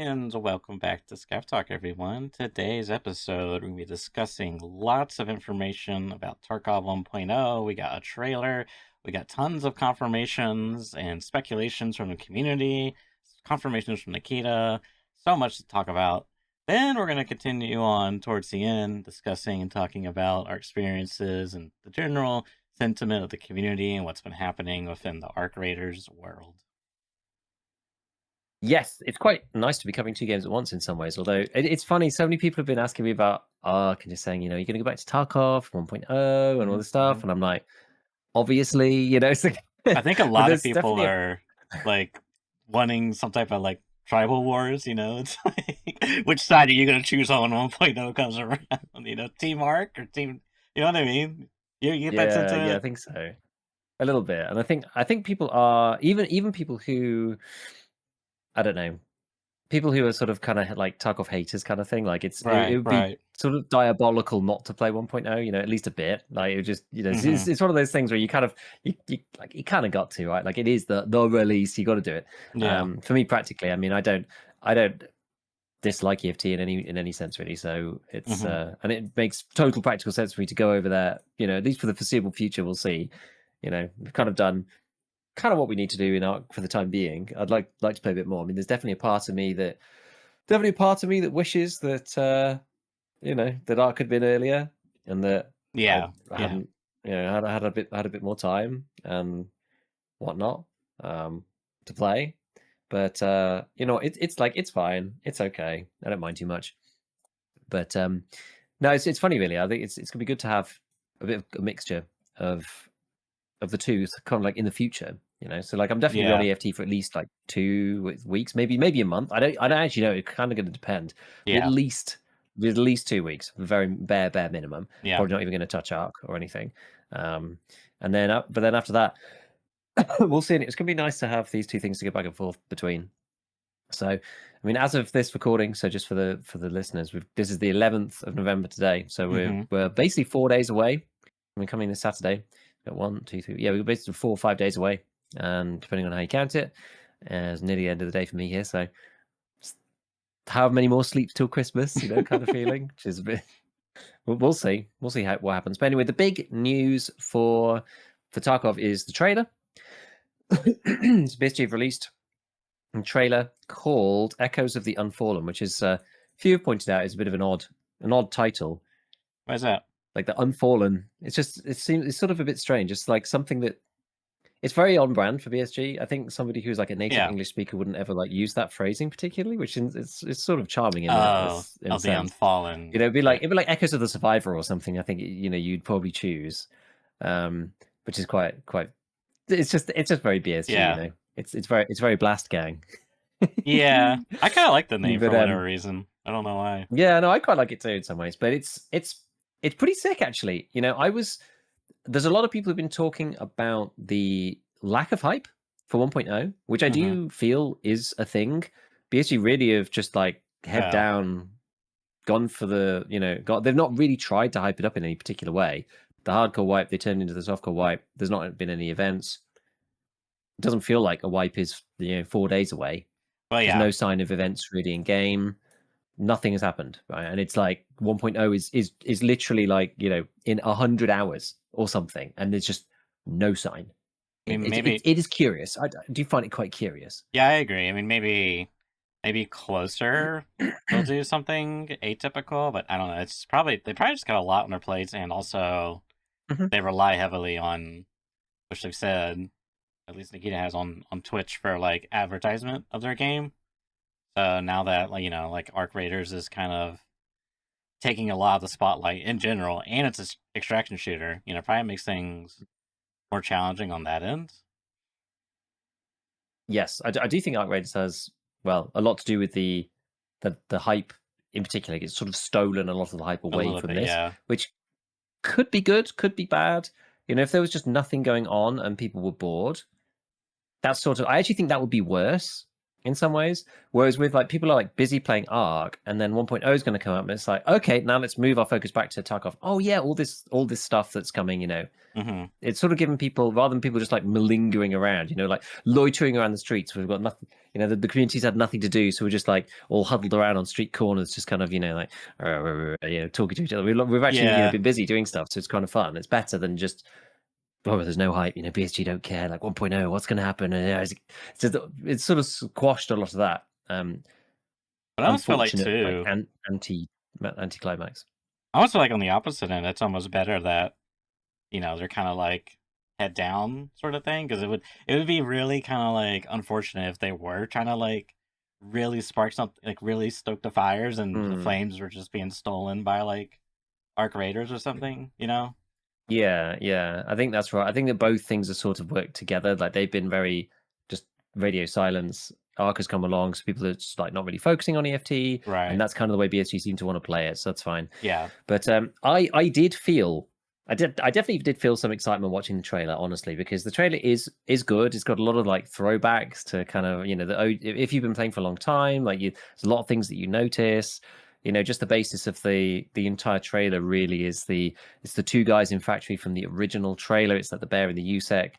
And welcome back to ScavTalk, everyone. Today's episode, we're going to be discussing lots of information about Tarkov 1.0. We got a trailer, we got tons of confirmations and speculations from the community, confirmations from Nikita, so much to talk about. Then we're going to continue on towards the end, discussing and talking about our experiences and the general sentiment of the community and what's been happening within the Arc Raiders world. Yes, it's quite nice to be covering two games at once in some ways. Although it's funny, so many people have been asking me about Ark and just saying, you're going to go back to Tarkov 1.0 and all this stuff, and I'm like, obviously, it's like, I think a but lot of there's people definitely are like wanting some type of like tribal wars, It's like which side are you gonna choose on when 1.0 comes around? Team Arc or team you know what I mean? You get that yeah, I sentiment? think so, a little bit, and I think people are even people who I don't know. People who are sort of kind of like Tarkov haters kind of thing, like it Right, would be right. sort of diabolical not to play 1.0, at least a bit. Like it would just, Mm-hmm. it's one of those things where you kind of you kind of got to, right? Like it is the release, you got to do it. Yeah. For me, practically, I mean, I don't dislike EFT in any sense really. So it's Mm-hmm. and it makes total practical sense for me to go over there. At least for the foreseeable future, we'll see. We've kind of done kind of what we need to do in Arc for the time being. I'd like to play a bit more. I mean, there's definitely a part of me that wishes that that Arc had been earlier and that I Yeah. Yeah. hadn't had a bit more time and whatnot to play. But it's like it's fine. It's okay. I don't mind too much. But no, it's funny really. I think it's gonna be good to have a bit of a mixture of the two, kind of like in the future. So like I'm definitely be on Yeah. EFT for at least like 2 weeks, maybe a month. I don't actually know. It's kind of going to depend, but Yeah. at least 2 weeks, very bare minimum. Yeah. Probably not even going to touch Arc or anything. And then but then after that, we'll see. It's going to be nice to have these two things to go back and forth between. So, I mean, as of this recording, so just for the listeners, this is the 11th of November today. So Mm-hmm. we're basically 4 days away. We're coming this Saturday. Got 1, 2, 3. Yeah, we're basically 4 or 5 days away, and depending on how you count it, it's nearly the end of the day for me here. So, how many more sleeps till Christmas? Kind of feeling, which is a bit. We'll see. We'll see what happens. But anyway, the big news for Tarkov is the trailer. It's basically released a trailer called Echoes of the Unfallen, which is few have pointed out is a bit of an odd title. Why is that? Like the Unfallen, it's sort of a bit strange. It's like something that it's very on brand for BSG. I think somebody who's like a native Yeah. English speaker wouldn't ever like use that phrasing particularly, which is it's sort of charming in Oh, a of the sense. Unfallen. It'd Right. be like Echoes of the Survivor or something. I think you'd probably choose, which is quite. It's just very BSG. Yeah. It's very Blast Gang. Yeah. I kinda like the name But for whatever reason. I don't know why. yeah, no, I quite like it too in some ways. But it's pretty sick actually. There's a lot of people who've been talking about the lack of hype for 1.0, which I Mm-hmm. do feel is a thing. BSG really have just like head Yeah. down, gone for they've not really tried to hype it up in any particular way. The hardcore wipe, they turned into the softcore wipe. There's not been any events. It doesn't feel like a wipe is 4 days away. Well, There's yeah. no sign of events really in game. Nothing has happened, right? And it's like 1.0 is literally like in 100 hours or something, and there's just no sign. I mean, It is curious. I do find it quite curious. yeah, I agree. I mean, maybe closer they'll do something atypical, but I don't know. They probably just got a lot on their plates, and also Mhm. they rely heavily on, which they've said, at least Nikita has on Twitch for like advertisement of their game. So now that like Arc Raiders is kind of taking a lot of the spotlight in general, and it's an extraction shooter, probably makes things more challenging on that end. Yes, I do think Arc Raiders has a lot to do with the hype in particular. It's sort of stolen a lot of the hype A away little from bit, this, yeah. which could be good, could be bad. If there was just nothing going on and people were bored, that's sort of. I actually think that would be worse in some ways. Whereas with like people are like busy playing Arc, and then 1.0 is going to come up, and it's like, okay, now let's move our focus back to Tarkov. Oh yeah, all this stuff that's coming, Hmm. it's sort of giving people, rather than people just like malingering around, like loitering around the streets. We've got nothing, the community's had nothing to do, so we're just like all huddled around on street corners, just kind of, like, talking to each other. We've actually, Yeah. been busy doing stuff, so it's kind of fun. It's better than just, oh, there's no hype, BSG don't care, like 1.0, what's going to happen? And it's sort of squashed a lot of that. But I almost feel like Unfortunate, like too. anti-climax. I almost feel like on the opposite end, it's almost better that they're kind of like head down sort of thing, because it would be really kind of like unfortunate if they were trying to like really spark something, like really stoke the fires, and the Mm. flames were just being stolen by like arc raiders or something. Yeah, I think that's right. I think that both things are sort of worked together. Like they've been very just radio silence. Arc has come along, so people are just like not really focusing on EFT, and Right. that's kind of the way BSG seem to want to play it. So that's fine. Yeah. But I definitely did feel some excitement watching the trailer, honestly, because the trailer is good. It's got a lot of like throwbacks to kind of if you've been playing for a long time, like there's a lot of things that you notice. Just the basis of the entire trailer really is it's the two guys in factory from the original trailer. It's like the bear and the USEC.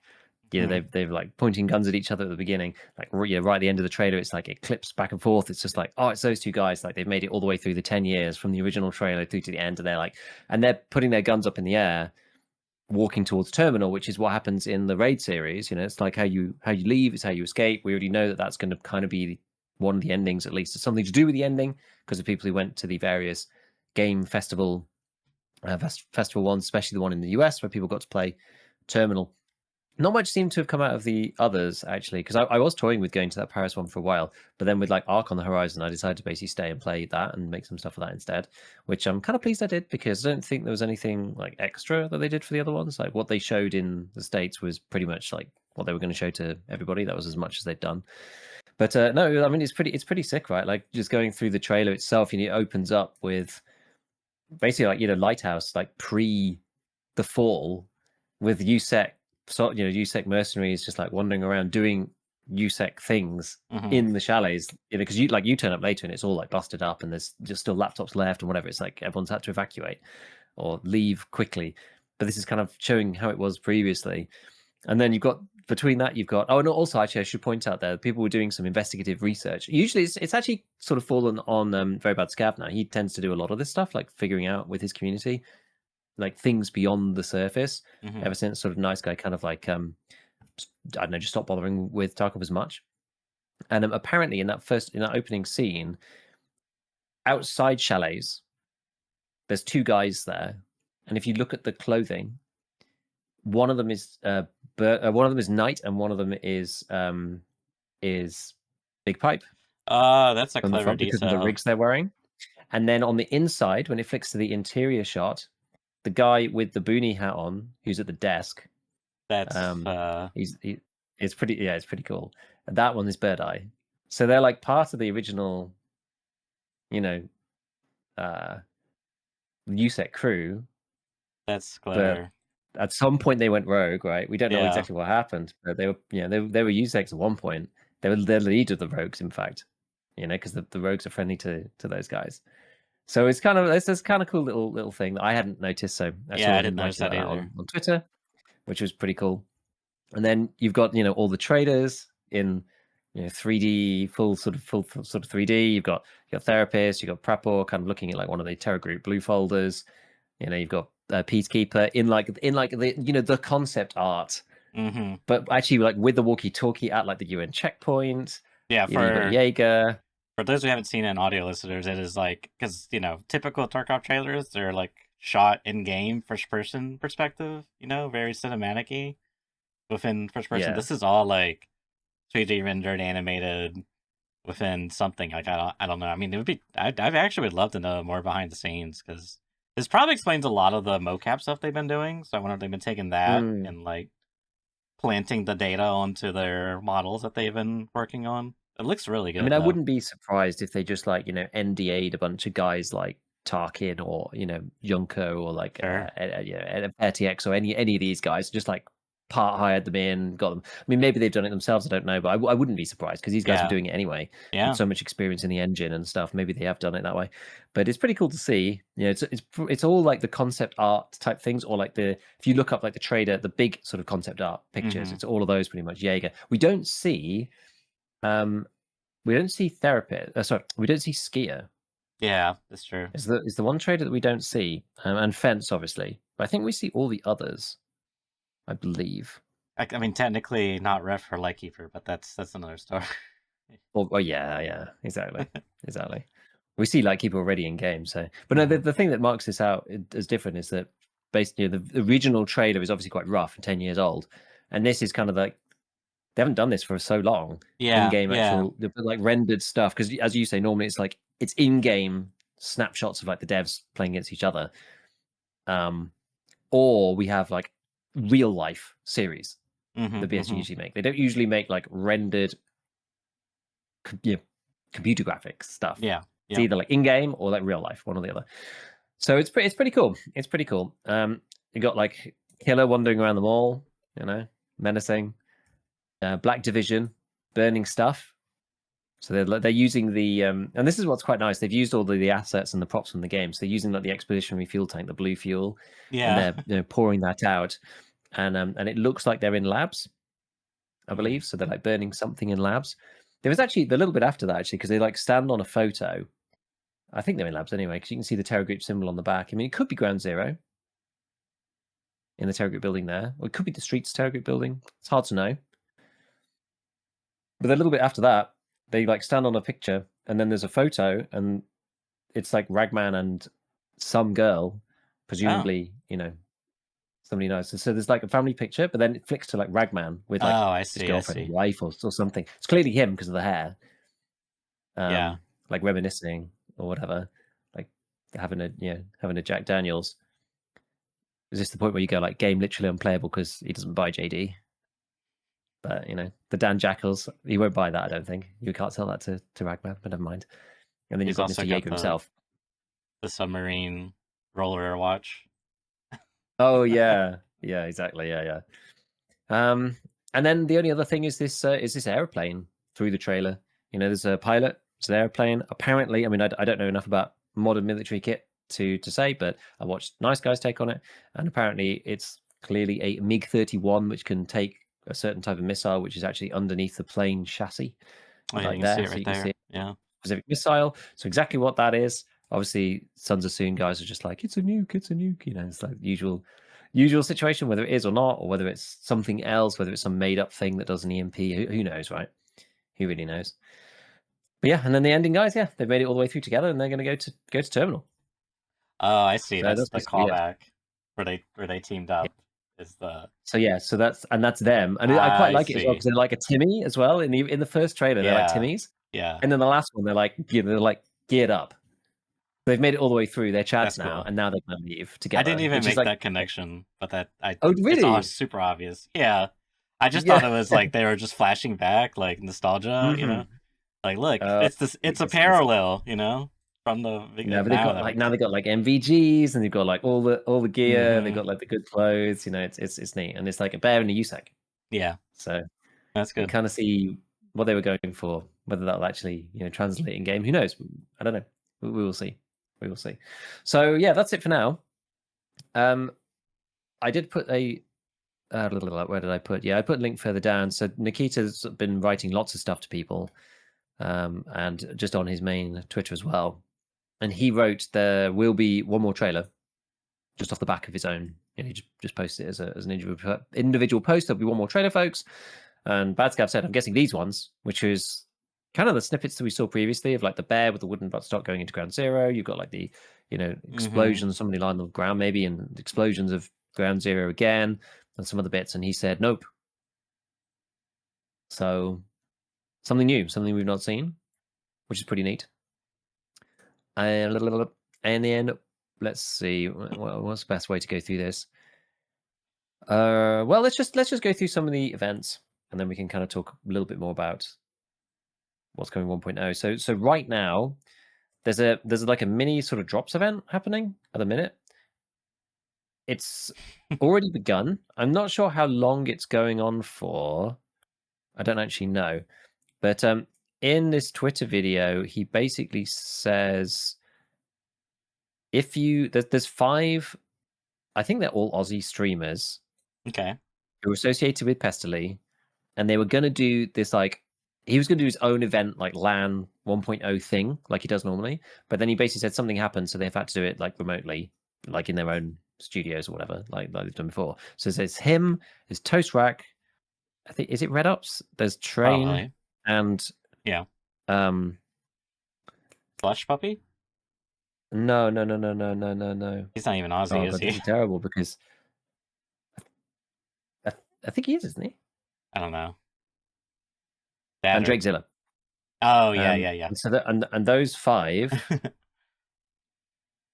Hmm. They've like pointing guns at each other at the beginning, like right at the end of the trailer. It's like it clips back and forth. It's just like, oh, it's those two guys. Like they've made it all the way through the 10 years from the original trailer through to the end, and they're putting their guns up in the air, walking towards terminal, which is what happens in the raid series. It's like how you leave, it's how you escape. We already know that that's going to kind of be one of the endings, at least. It's something to do with the ending, because of people who went to the various game festival ones, especially the one in the US where people got to play terminal. Not much seemed to have come out of the others, actually, because I was toying with going to that Paris one for a while, but then with like Arc on the horizon, I decided to basically stay and play that and make some stuff for that instead, which I'm kind of pleased I did, because I don't think there was anything like extra that they did for the other ones. Like what they showed in the States was pretty much like what they were going to show to everybody. That was as much as they'd done. But no, I mean it's pretty sick, right? Like just going through the trailer itself, it opens up with basically like Lighthouse, like pre the fall, with USEC, so USEC mercenaries just like wandering around doing USEC things Hmm. in the chalets, because you turn up later and it's all like busted up and there's just still laptops left and whatever. It's like everyone's had to evacuate or leave quickly. But this is kind of showing how it was previously. And then between that you've got, oh, and also actually I should point out there, people were doing some investigative research. Usually it's actually sort of fallen on Very Bad Scav now. He tends to do a lot of this stuff, like figuring out with his community like things beyond the surface. Hmm. Ever since sort of Nice Guy kind of like I don't know, just stopped bothering with Tarkov as much. And apparently in that opening scene, outside chalets, there's two guys there, and if you look at the clothing, one of them is one of them is Knight, and one of them is Big Pipe That's a from the clever front, because of the detail. rigs they're wearing. And then on the inside, when it flicks to the interior shot, the guy with the boonie hat on, who's at the desk, That's um, it's pretty cool. And that one is Bird Eye. So they're like part of the original, you know, uh, USEC crew, that's but clever. at some point they went rogue, right? We don't know Yeah. exactly what happened, but they were, they were USECs at one point. They were the lead of the rogues, in fact, because the rogues are friendly to those guys. So it's this kind of cool little thing that I hadn't noticed. So I Yeah, saw I didn't him notice writing that about that either. on Twitter, which was pretty cool. And then you've got all the traders in 3D, full sort of 3D. You've got therapists, you've got Prapor kind of looking at like one of the Terra Group blue folders. You've got Peacekeeper in like the the concept art, Hmm. but actually like with the walkie-talkie at like the UN checkpoint. Yeah, You've got for Jaeger. for those who haven't seen it, and audio listeners, it is like, because typical Tarkov trailers, they're like shot in game first person perspective, very cinematic-y within first person. Yeah. This is all like 3D rendered, animated within something. Like I don't know. I mean, it would be. I actually would love to know more behind the scenes, because this probably explains a lot of the mocap stuff they've been doing. So I wonder if they've been taking that Mm. and like planting the data onto their models that they've been working on. It looks really I mean, good I though. wouldn't be surprised if they just like, NDA'd a bunch of guys like Tarkin or, Junker or like Sure. RTX or any of these guys, just like part hired them in, got them. I mean, maybe they've done it themselves. I don't know, but I wouldn't be surprised because these guys were Yeah. doing it anyway with Yeah. so much experience in the engine and stuff. Maybe they have done it that way, but it's pretty cool to see. You know, it's all like the concept art type things, or like if you look up like the trader, the big sort of concept art pictures, Hmm. it's all of those pretty much. Jaeger. We don't see therapist. Sorry, we don't see skier. Yeah, that's true. Is the one trader that we don't see, and fence obviously, but I think we see all the others. I believe. I mean, technically not ref for Lightkeeper, but that's another story. Oh yeah, exactly. We see like people already in game. So, but no, Hmm. the thing that marks this out as different is that basically the original trailer is obviously quite rough and 10 years old, and this is kind of like they haven't done this for so long. Yeah, In-game yeah. actual like rendered stuff, because as you say, normally it's in-game snapshots of like the devs playing against each other, or we have like real life series Hmm. the BS Hmm. usually make. They don't usually make like rendered computer graphics stuff. Yeah. It's Yep. either like in-game or like real life, one or the other. So it's pretty cool. It's pretty cool. You got like Killer wandering around the mall, menacing. Black Division, burning stuff. So they're using the and this is what's quite nice. They've used all the assets and the props from the game. So they're using like the expeditionary fuel tank, the blue fuel, and Yeah. they're pouring that out. And it looks like they're in labs, I Hmm. believe. So they're like burning something in labs. There was actually a little bit after that actually, because they like stand on a photo. I think they're in labs anyway, because you can see the Terra Group symbol on the back. I mean, it could be Ground Zero in the Terra Group building there, or it could be the Streets Terra Group building. It's hard to know. But a little bit after that, they like stand on a picture, and then there's a photo, and it's like Ragman and some girl, Oh. presumably, somebody knows. So there's like a family picture, but then it flicks to like Ragman with like Oh, I his see. I girlfriend or see. wife or something. It's clearly him because of the hair, Yeah. like reminiscing or whatever, like having a Jack Daniels. Is this the point where you go like game literally unplayable because he doesn't buy JD? But the Dan Jackals, he won't buy that. I don't think you can't sell that to Ragman, but never mind. And then you've He's got also Mr. got Jaeger the himself. submarine roller watch. Oh yeah, yeah, exactly, yeah. And then the only other thing is this airplane through the trailer. There's a pilot. It's an airplane. Apparently, I mean, I don't know enough about modern military kit to say, but I watched Nice Guys take on it, and apparently it's clearly a MiG-31, which can take a certain type of missile, which is actually underneath the plane chassis, Oh yeah, you like can see there, it so right you can see there. it. Yeah. Specific missile. So exactly what that is. Obviously, Sons of Soon guys are just like, it's a nuke, it's a nuke. It's like the usual situation, whether it is or not, or whether it's something else, whether it's some made up thing that does an EMP. Who knows, right? Who really knows? But yeah, and then the ending, guys. Yeah, they've made it all the way through together, and they're going to go to terminal. Oh, I see. So That's that's the basically it. callback where they teamed Yeah. up. Is the So yeah, so that's them, and I quite I like it as well see. because they're like a Timmy as well. In the first trailer, they're like Yeah. Timmies, Yeah. and then the last one, they're like geared up. They've made it all the way through. They're Chads That's now, cool. and now they're going to leave I didn't together, even which is make like, that connection, but that I oh it's all really? super obvious. Yeah. I just thought Yeah. it was like they were just flashing back, like nostalgia, Hmm. Like, look, Oh, it's a I see. parallel, from No, but they've now got that like we're now they've got like MVGs, and they've got like all the gear, and they've Mm-hmm. got like the good clothes. It's neat, and it's like a bear and a USAC. Yeah, So that's you good. kind of see what they were going for. Whether that'll actually translate in game, who knows? I don't know. We will see. We will see. So yeah, that's it for now. Um, I did put where did I put? Yeah, I put a link further down. So Nikita's been writing lots of stuff to people, and just on his main Twitter as well. And he wrote there will be one more trailer, just off the back of his own. He just posted it as an individual post. There'll be one more trailer, folks. And Badscav said, I'm guessing these ones, which is kind of the snippets that we saw previously of like the bear with the wooden buttstock going into Ground Zero. You've got like the Mm-hmm. explosions, somebody lying on the ground maybe, and explosions of Ground Zero again, and some other bits. And he said, nope. So something new, something we've not seen, which is pretty neat. And then let's see, what's the best way to go through this? Well, let's just go through some of the events, and then we can kind of talk a little bit more about what's coming 1.0. So right now, there's like a mini sort of drops event happening at the minute. it's already begun. I'm not sure how long it's going on for. I don't actually know. But in this Twitter video, he basically says if you there's 5, I think they're all Aussie streamers Okay. who are associated with Pestily, and they were gonna do this like he was gonna do his own event like LAN 1.0 thing, like he does normally. But then he basically said something happened, so they've had to do it like remotely, like in their own studios or whatever, like they've done before. So there's him, there's Toast Rack, I think is it Red Ops? There's Train Probably. and Yeah. um Flush Puppy? no. He's not even Aussie, Oh is god, this he? is terrible because I think he is, isn't he? I don't know. That And or... Drake Zilla. Oh, yeah. And so and those 5.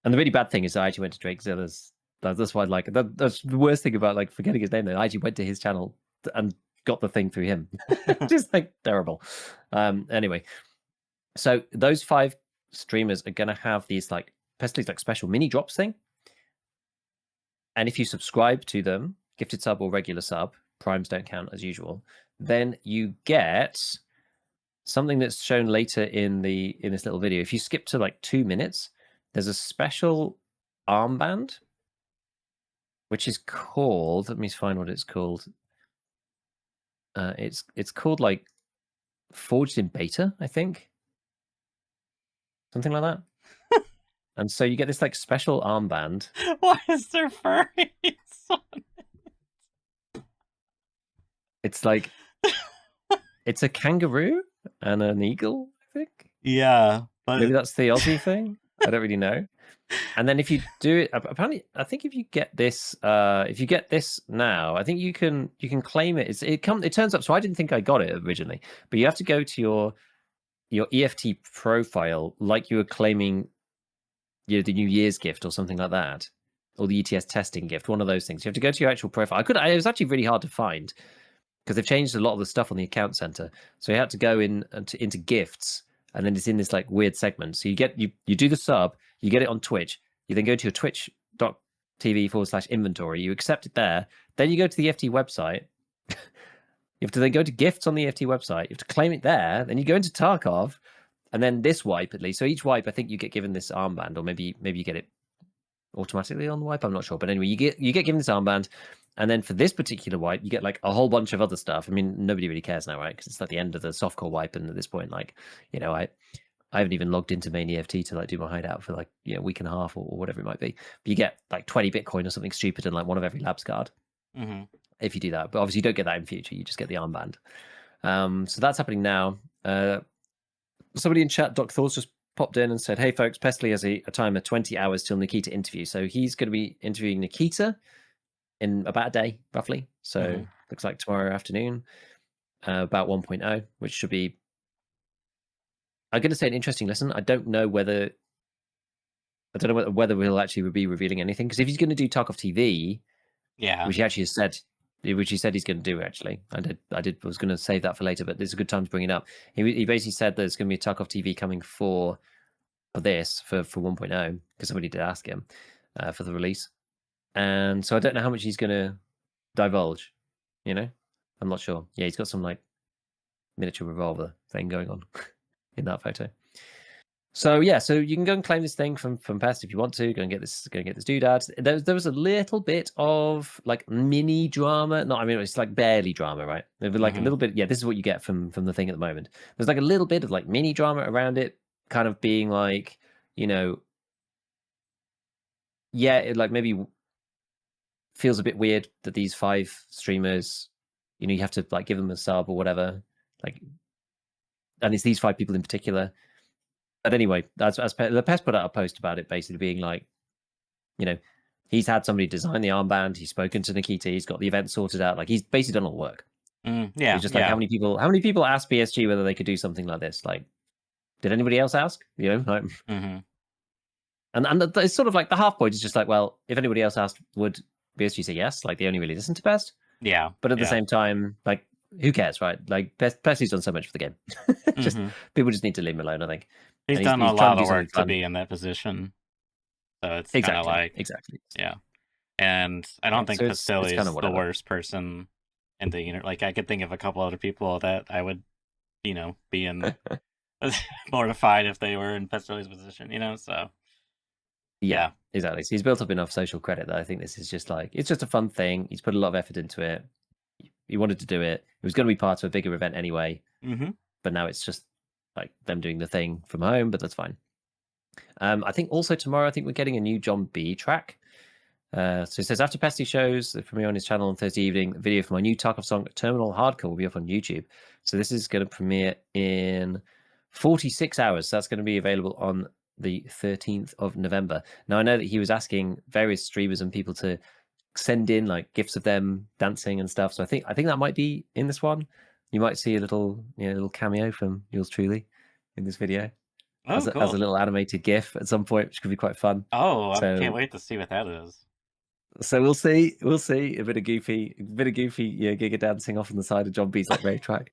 And the really bad thing is I actually went to Drake Zilla's. That's why that's the worst thing about like forgetting his name. Though I actually went to his channel and got the thing through him. Just like terrible. Anyway, so those 5 streamers are gonna have these like Pestily's like special mini drops thing. And if you subscribe to them, gifted sub or regular sub, primes don't count as usual, then you get something that's shown later in this little video. If you skip to like 2 minutes, there's a special armband, which is called, let me find what it's called. It's called like Forged in Beta, I think. Something like that. And so you get this like special armband. Why is there furries on It's like it's a kangaroo and an eagle, I think. Yeah, Maybe but that's the Aussie thing. I don't really know. And then if you do it, apparently, I think if you get this now, I think you can claim it. It turns up. So I didn't think I got it originally, but you have to go to your EFT profile, like you were claiming the New Year's gift or something like that, or the ETS testing gift, one of those things. You have to go to your actual profile. It was actually really hard to find because they've changed a lot of the stuff on the account center. So you had to go into gifts, and then it's in this like weird segment. So you do the sub, you get it on Twitch, you then go to your twitch.tv/inventory, you accept it there, then you go to the EFT website. You have to then go to gifts on the EFT website, you have to claim it there, then you go into Tarkov, and then this wipe at least. So each wipe, I think you get given this armband, or maybe you get it automatically on the wipe. I'm not sure, but anyway, you get given this armband, and then for this particular wipe, you get like a whole bunch of other stuff. I mean, nobody really cares now, right? Because it's like the end of the softcore wipe, and at this point, like I haven't even logged into main EFT to like do my hideout for like a week and a half or whatever it might be. But you get like 20 Bitcoin or something stupid and like one of every labs card if you do that. But obviously, you don't get that in future. You just get the armband. So that's happening now. Somebody in chat, Doc Thor's just popped in and said, "Hey folks, Pestily has a timer 20 hours till Nikita interview." So he's going to be interviewing Nikita in about a day, roughly. So looks like tomorrow afternoon, about 1.0, which should be, I'm going to say, an interesting listen. I don't know whether we'll actually be revealing anything, because if he's going to do Tarkov TV, which he actually has said, which he said he's going to do. Actually, I was going to save that for later, but it's a good time to bring it up. He basically said there's going to be a Tarkov TV coming for 1.0, because somebody did ask him for the release, and so I don't know how much he's going to divulge. I'm not sure. Yeah, he's got some like miniature revolver thing going on in that photo. So yeah, so you can go and claim this thing from Pest if you want to. Go and get this doodad. There was a little bit of like mini drama. No, I mean it's like barely drama, right? There was like a little bit. Yeah, this is what you get from the thing at the moment. There's like a little bit of like mini drama around it, kind of being like, yeah, it like maybe feels a bit weird that these 5 streamers, you have to like give them a sub or whatever, like, and it's these 5 people in particular. But anyway, as the Pest put out a post about it, basically being like, he's had somebody design the armband, he's spoken to Nikita, he's got the event sorted out, like he's basically done all the work. Yeah, He's just like, how many people asked BSG whether they could do something like this? Like, did anybody else ask? Like, and it's sort of like the half point is just like, well, if anybody else asked, would BSG say yes? Like, they only really listen to Pest. Yeah, but at the same time, like, who cares, right? Like, Pesty's done so much for the game. Just people just need to leave him alone, I think. He's done a lot of work to be in that position. So it's kind of like, exactly. Yeah. And I Yeah, don't think so it's kind Pastille's of the whatever. worst person in the like I could think of a couple other people that I would, be in mortified if they were in Pastille's position, so Yeah, yeah. exactly. So he's built up enough social credit that I think this is just like it's just a fun thing. He's put a lot of effort into it. He wanted to do it. It was going to be part of a bigger event anyway, Mm-hmm. but now it's just like them doing the thing from home. But that's fine. I think also tomorrow, I think we're getting a new John B track. So it says after Pesty shows the premiere on his channel on Thursday evening, the video for my new Tarkov song Terminal Hardcore will be up on YouTube. So this is going to premiere in 46 hours. So that's going to be available on the 13th of November. Now I know that he was asking various streamers and people to send in like gifs of them dancing and stuff. So I think that might be in this one. You might see a little cameo from yours truly in this video Oh, as a cool. little animated GIF at some point, which could be quite fun. Oh, I can't So wait to see what that is. we'll see. We'll see a bit of goofy, yeah, Giga dancing off on the side of John B's like rave track.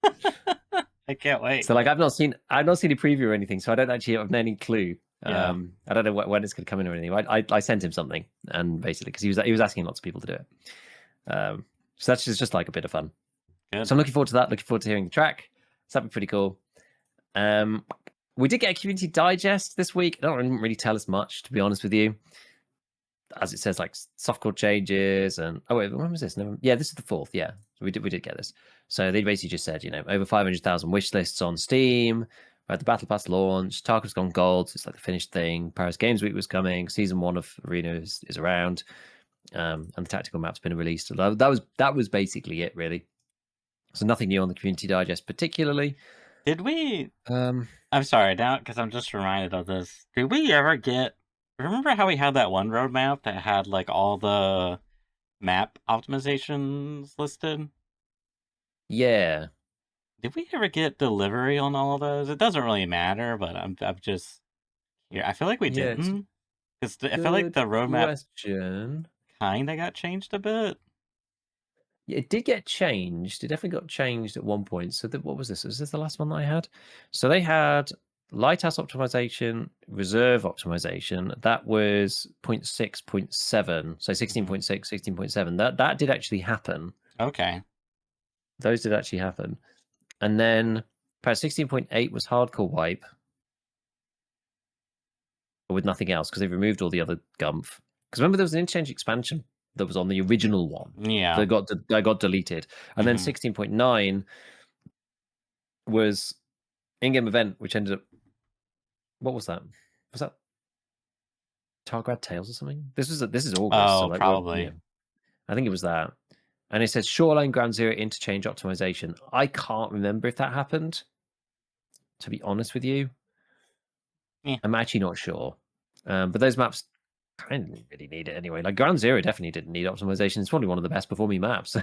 I can't wait. So like I've not seen a preview or anything, so I don't actually have any clue. Yeah. I don't know when it's going to come in or anything. I sent him something, and basically because he was asking lots of people to do it. So that's just like a bit of fun. Good. So I'm looking forward to that. Looking forward to hearing the track. So that'd be pretty cool. We did get a community digest this week. It didn't really tell us much, to be honest with you. As it says, like softcore changes and when was this? Yeah, this is the 4th. Yeah, so we did get this. So they basically just said, over 500,000 wish lists on Steam. We had the Battle Pass launch. Tarkov's gone gold. So it's like the finished thing. Paris Games Week was coming. Season 1 of Arena is around, and the tactical map's been released. That was basically it, really. So nothing new on the community digest, particularly. Did we? Um, I'm sorry now because I'm just reminded of this. Did we ever get? Remember how we had that one roadmap that had like all the map optimizations listed? yeah, Did we ever get delivery on all of those? It doesn't really matter, but I'm just here. I feel like we yeah, it's a didn't because I feel like good the roadmap question. kind of got changed a bit. Yeah, it did get changed. It definitely got changed at one point. So what was this? Was this the last one that I had? So they had lighthouse optimization, reserve optimization. That was 0.6.7. So 16.6, 16.7. That did actually happen. Okay. Those did actually happen. And then about 16.8 was hardcore wipe with nothing else because they removed all the other gumph. Because remember there was an interchange expansion that was on the original one Yeah. that got deleted. And then 16.9 was in-game event, which ended up. What was that? Was that Targrad Tales or something? This is August, so Oh, like probably. I think it was that. And it says Shoreline Ground Zero interchange optimization. I can't remember if that happened. To be honest with you, Yeah. I'm actually not sure. But those maps kind of didn't really need it anyway. Like Ground Zero definitely didn't need optimization. It's probably one of the best performing maps.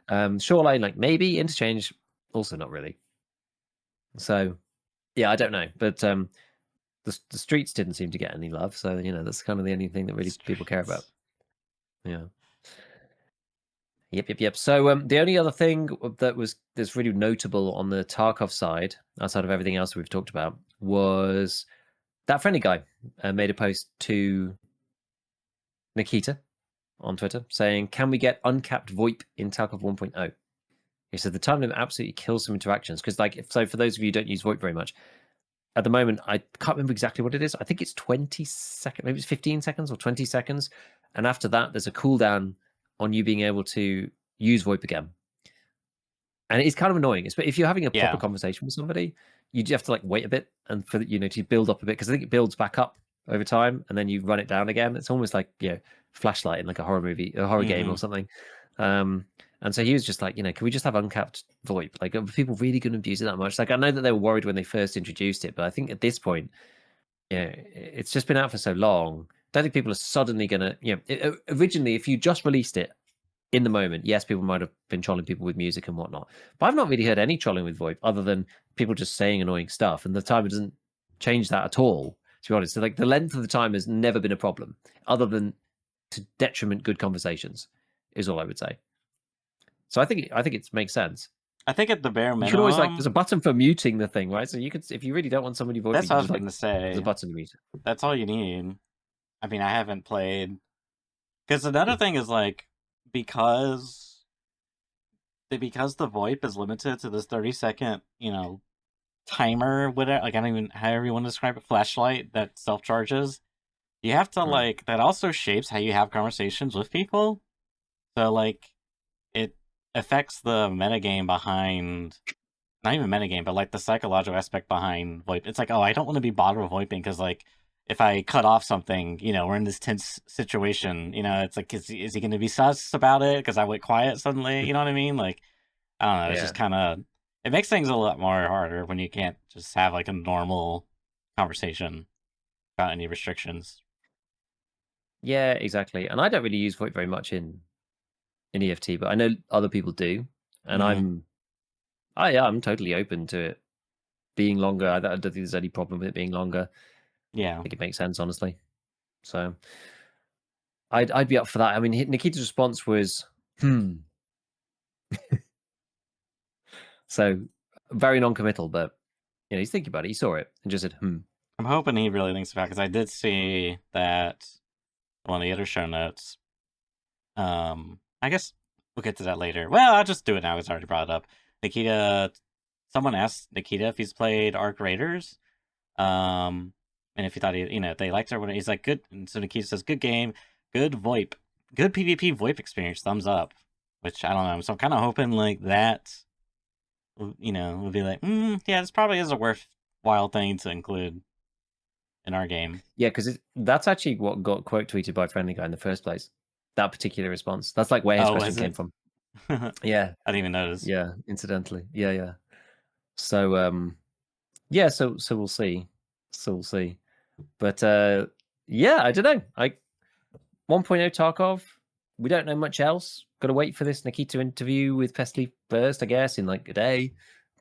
Shoreline, like maybe interchange, also not really. So yeah, I don't know, but the streets didn't seem to get any love. So that's kind of the only thing that really people care about. Yeah. Yep. So the only other thing that's really notable on the Tarkov side, outside of everything else we've talked about, was that friendly guy made a post to Nikita on Twitter saying, "Can we get uncapped VoIP in Tarkov 1.0?" He said the time limit absolutely kills some interactions because, for those of you who don't use VoIP very much, at the moment I can't remember exactly what it is. I think it's 20 seconds, maybe it's 15 seconds or 20 seconds, and after that there's a cooldown on you being able to use VoIP again. And it's kind of annoying. If you're having a proper conversation with somebody, you just have to wait a bit and for to build up a bit because I think it builds back up over time and then you run it down again. It's almost like flashlight in like a horror movie, a horror game or something. And so he was just like, can we just have uncapped VoIP? Like, are people really going to abuse it that much? Like, I know that they were worried when they first introduced it, but I think at this point, it's just been out for so long. I don't think people are suddenly going to, originally, if you just released it in the moment, yes, people might have been trolling people with music and whatnot. But I've not really heard any trolling with VoIP other than people just saying annoying stuff. And the timer doesn't change that at all, to be honest. So, the length of the time has never been a problem, other than to detriment good conversations, is all I would say. So I think it makes sense. I think at the bare minimum, you could always there's a button for muting the thing, right? So you could, if you really don't want somebody VoIP, that's you what I can was just going to say. there's a button to mute it. That's all you need. I mean, I haven't played Because another thing is like because because the VoIP is limited to this 30-second, timer, whatever. Like I don't even however you want to describe it, flashlight that self charges. You have to Mm, like that also shapes how you have conversations with people. So like it affects the metagame behind not even metagame, but like the psychological aspect behind VoIP. It's like, oh, I don't want to be bothered with VoIPing because like if I cut off something, we're in this tense situation. It's like, is he going to be sus about it because I went quiet suddenly? You know what I mean? Like, I don't know. It's yeah. just kind of it makes things a lot more harder when you can't just have like a normal conversation without any restrictions. Yeah, exactly. And I don't really use VoIP very much in EFT, but I know other people do, and Hmm. I'm totally open to it being longer. I don't think there's any problem with it being longer. I Yeah, think it makes sense, honestly. So I'd be up for that. I mean, Nikita's response was, "Hmm." So very non-committal, but he's thinking about it. He saw it and just said, "Hmm." I'm hoping he really thinks about it because I did see that one of the other show notes. I guess we'll get to that later. Well, I'll just do it now. It's already brought up. Nikita, someone asked Nikita if he's played Arc Raiders, and if he thought if they liked her. When he's like, good. And so Nikita says, good game, good VoIP, good PvP VoIP experience, thumbs up. Which I don't know. So I'm kind of hoping like that, will be like, yeah, this probably is a worthwhile thing to include in our game. Yeah, because that's actually what got quote tweeted by Friendly Guy in the first place. That particular response. That's like where his Oh, question was came it? from. I Yeah, didn't even notice. yeah. Incidentally, yeah, yeah. So yeah, so we'll see. So we'll see. But yeah, I don't know. 1.0 Tarkov. We don't know much else. Got to wait for this Nikita interview with Pestley first, I guess, in like a day.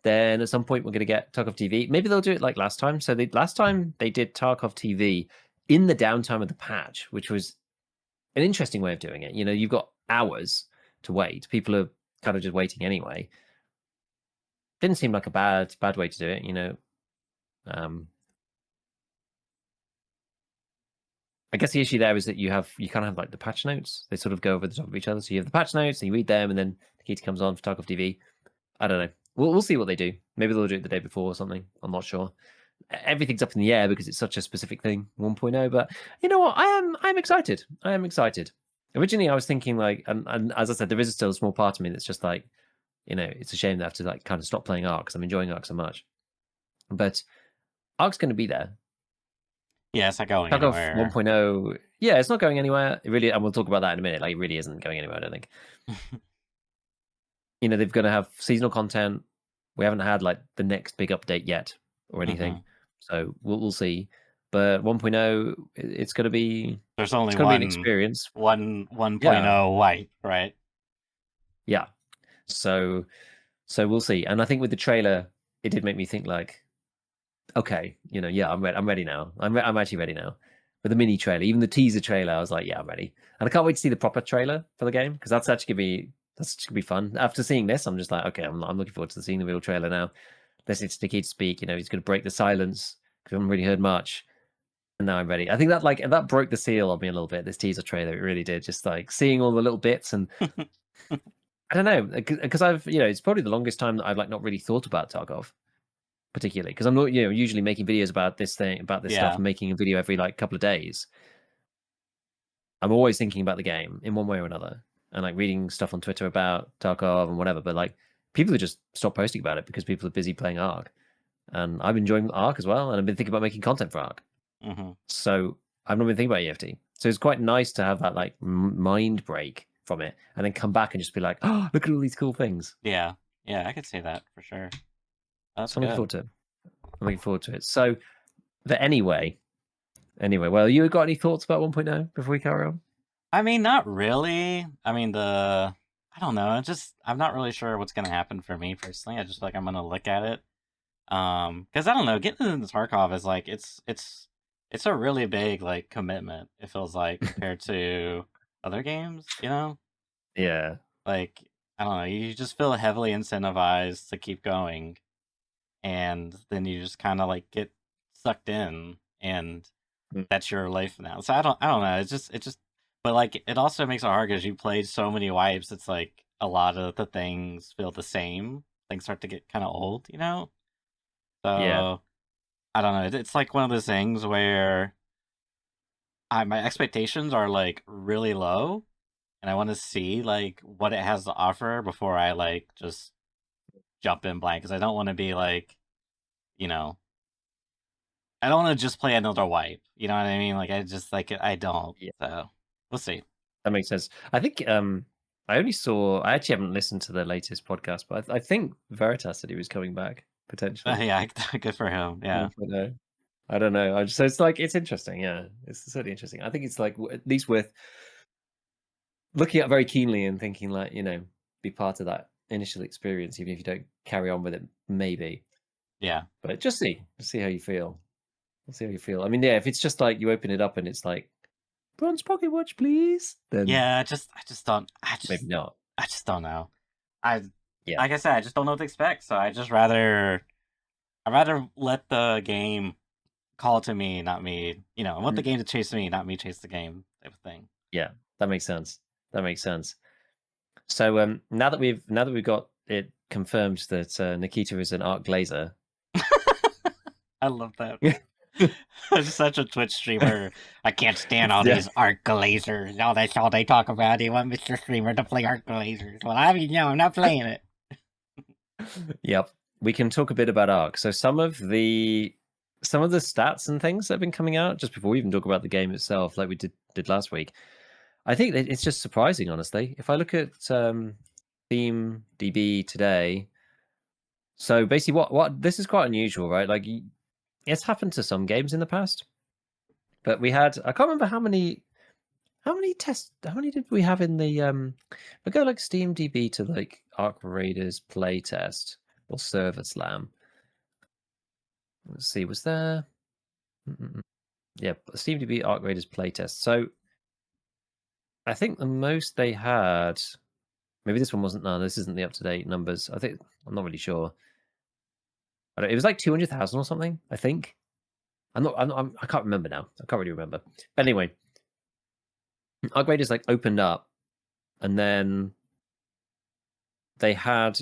Then at some point we're going to get Tarkov TV. Maybe they'll do it like last time. So last time they did Tarkov TV in the downtime of the patch, which was an interesting way of doing it. You've got hours to wait. People are kind of just waiting anyway. Didn't seem like a bad way to do it. Um, I guess the issue there is that you kind of have like the patch notes. They sort of go over the top of each other. So you have the patch notes and you read them, and then Nikita comes on for Tarkov TV. I don't know. We'll see what they do. Maybe they'll do it the day before or something. I'm not sure. Everything's up in the air because it's such a specific thing, 1.0. But you know what? I'm excited. I am excited. Originally, I was thinking like, and as I said, there is still a small part of me that's just like, it's a shame that I have to like kind of stop playing Ark because I'm enjoying Ark so much. But Ark's going to be there. Yeah, it's not going Tarkov anywhere. 1.0, yeah, it's not going anywhere. It really, and we'll talk about that in a minute. Like, it really isn't going anywhere, I don't think. They're going to have seasonal content. We haven't had like the next big update yet or anything. Hmm. So we'll see. But 1.0, it's going to be There's only it's going to be an experience. one Yeah. 1.0 white, right? Yeah. So we'll see. And I think with the trailer, it did make me think like, okay, yeah, I'm ready now. I'm actually ready now. With the mini trailer, even the teaser trailer, I was like, yeah, I'm ready. And I can't wait to see the proper trailer for the game because that's actually gonna be fun. After seeing this, I'm just like, okay, I'm looking forward to seeing the real trailer now. Listening to Nikita speak, he's gonna break the silence because we haven't really heard much. And now I'm ready. I think that broke the seal on me a little bit. This teaser trailer, it really did. Just like seeing all the little bits, and I don't know because I've it's probably the longest time that I've like not really thought about Tarkov particularly because I'm not usually making videos about this stuff Yeah. and making a video every like couple of days. I'm always thinking about the game in one way or another and like reading stuff on Twitter about Tarkov and whatever. But like people have just stopped posting about it because people are busy playing Ark, and I'm enjoying Ark as well, and I've been thinking about making content for Ark. Hmm. So I've not been thinking about EFT. So it's quite nice to have that like mind break from it, and then come back and just be like, oh, look at all these cool things. Yeah. Yeah, I could say that for sure. That's So I'm looking good. forward to it. I'm looking forward to it. So, but anyway, well, you got any thoughts about 1.0 before we carry on? I mean, not really. I mean, I don't know. I'm not really sure what's gonna happen for me personally. I just feel like I'm gonna look at it. Because I don't know, getting into Tarkov is like it's a really big like commitment. It feels like compared to other games. Yeah. Like I don't know, you just feel heavily incentivized to keep going, and then you just kind of like get sucked in, and Mm. that's your life now. So I don't know. It's just But like, it also makes it hard because you played so many wipes. It's like a lot of the things feel the same. Things start to get kind of old, you know. Yeah, So I don't know. It's like one of those things where my expectations are like really low, and I want to see like what it has to offer before I like just jump in blank because I don't want to be like, you know, I don't want to just play another wipe. You know what I mean? Like I just like I don't. yeah, So we'll see. that makes sense. I think I actually haven't listened to the latest podcast, but I think Veritas said he was coming back potentially. Yeah, good for him. Yeah, 1.0. I don't know. So it's like it's interesting. Yeah, it's certainly interesting. I think it's like at least worth looking at very keenly and thinking like be part of that initial experience, even if you don't carry on with it, maybe. yeah, But just see how you feel. See how you feel. I mean, yeah, if it's just like you open it up and it's like bronze pocket watch, please, then yeah. I just don't. maybe not. I just don't know. I Yeah. like I said, I just don't know what to expect. So I rather let the game call to me, not me. You know, I want the Mm. game to chase me, not me chase the game, type of thing. Yeah, that makes sense. That makes sense. So now that we've got it confirmed that Nikita is an art glazer. I love that. I'm such a Twitch streamer. I can't stand all Yeah. these art glazers. Oh, that's all they talk about. They want Mr. Streamer to play art glazers. Well, I mean, no, I'm not playing it. Yep. We can talk a bit about Arc. So some of the stats and things that have been coming out just before we even talk about the game itself, like we did last week. I think that it's just surprising, honestly. If I look at Theme DB today, so basically, what this is quite unusual, right? Like it's happened to some games in the past, but we had I can't remember how many did we have in the we go like Steam DB to like Arc Raiders playtest or Server Slam. Let's see, was there? Yeah, Steam DB Arc Raiders playtest. So I think the most they had, maybe this one wasn't. No, this isn't the up to date numbers. I think I'm not really sure. It was like 200,000 or something. I think. I can't remember now. I can't really remember. But anyway, Arc Raiders like opened up, and then they had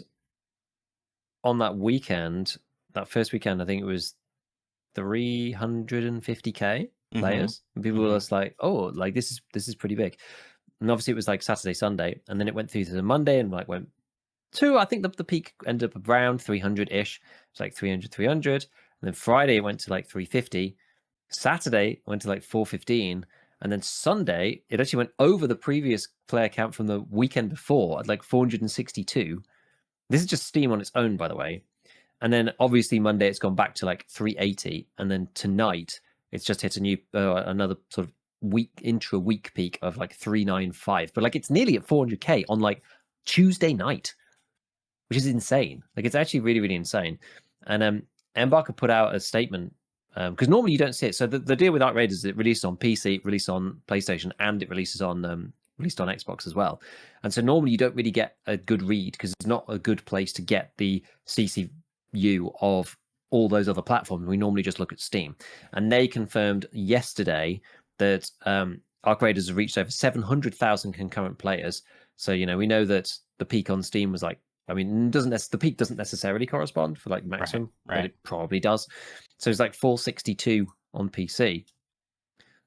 on that weekend, that first weekend, I think it was 350K Mm-hmm. players. And people were Mm-hmm. just like, "Oh, like this is pretty big." And obviously, it was like Saturday, Sunday, and then it went through to the Monday and like went to I think the peak ended up around 300 ish. It's like 300. And then Friday it went to like 350. Saturday it went to like 415. And then Sunday it actually went over the previous player count from the weekend before at like 462. This is just Steam on its own, by the way. And then obviously Monday it's gone back to like 380, and then tonight it's just hit a new another sort of week peak of like 395. But like it's nearly at 400K on like Tuesday night, which is insane. Like it's actually really really insane. And Embarker put out a statement because normally you don't see it. So the deal with Arc Raiders is it releases on PC, released on PlayStation, and it released on Xbox as well. And so normally you don't really get a good read because it's not a good place to get the CCU of all those other platforms. We normally just look at Steam. And they confirmed yesterday that Arc Raiders has reached over 700,000 concurrent players. So we know that the peak on Steam was like, I mean, the peak doesn't necessarily correspond for like Right. maximum, but Right. it probably does. So it's like 462 on PC.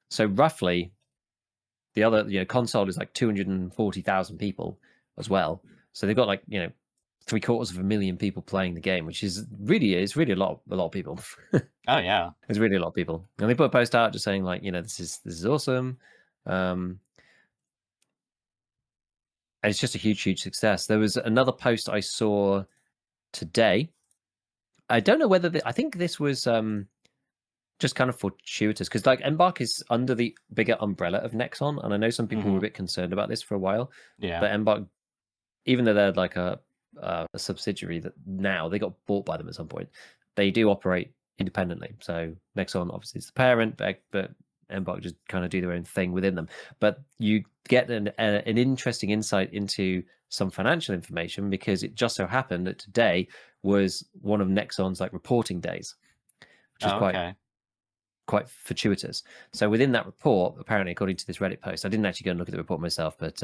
So roughly, the other console is like 240,000 people as well. So they've got like 750,000 people playing the game, which is really a lot of people. Oh yeah. It's really a lot of people, and they put a post out just saying like this is awesome. And it's just a huge success. There was another post I saw today. I don't know whether I think this was just kind of fortuitous because like Embark is under the bigger umbrella of Nexon, and I know some people were Mm-hmm. a bit concerned about this for a while. Yeah. But Embark, even though they're like a subsidiary that now they got bought by them at some point, they do operate independently. So Nexon obviously is the parent, but Embark just kind of do their own thing within them. But you get an interesting insight into some financial information because it just so happened that today was one of Nexon's like reporting days, which is Oh, quite okay. quite fortuitous. So within that report, apparently, according to this Reddit post, I didn't actually go and look at the report myself, but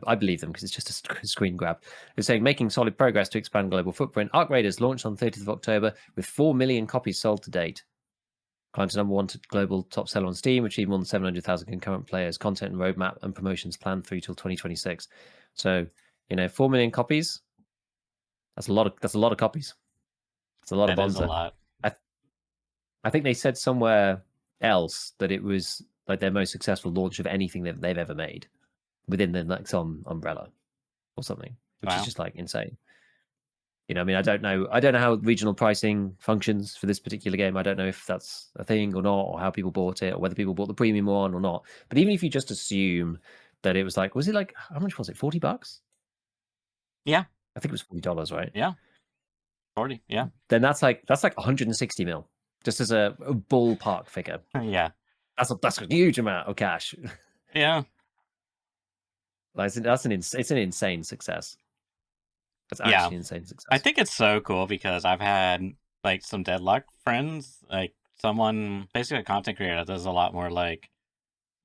I believe them because it's just a screen grab. They're saying making solid progress to expand global footprint. Arc Raiders launched on 30th of October with 4 million copies sold to date. Climbed to number one global top seller on Steam, achieved more than 700,000 concurrent players. Content and roadmap and promotions planned through till 2026. So 4 million copies. That's a lot of copies. It's a lot of That is a Bonza. lot. I think they said somewhere else that it was like their most successful launch of anything that they've ever made within the Nexon umbrella or something, which is Wow. just like insane. I mean, I don't know how regional pricing functions for this particular game. I don't know if that's a thing or not, or how people bought it, or whether people bought the premium one or not. But even if you just assume that it was like, how much was it? $40? Yeah. I think it was $40, right? Yeah. 40. Yeah. Then that's like 160 mil, just as a ballpark figure. Yeah. That's a huge amount of cash. Yeah. Like it's an insane success. It's Yeah. actually insane I success. think it's so cool because I've had like some Deadlock friends, like someone basically a content creator that does a lot more like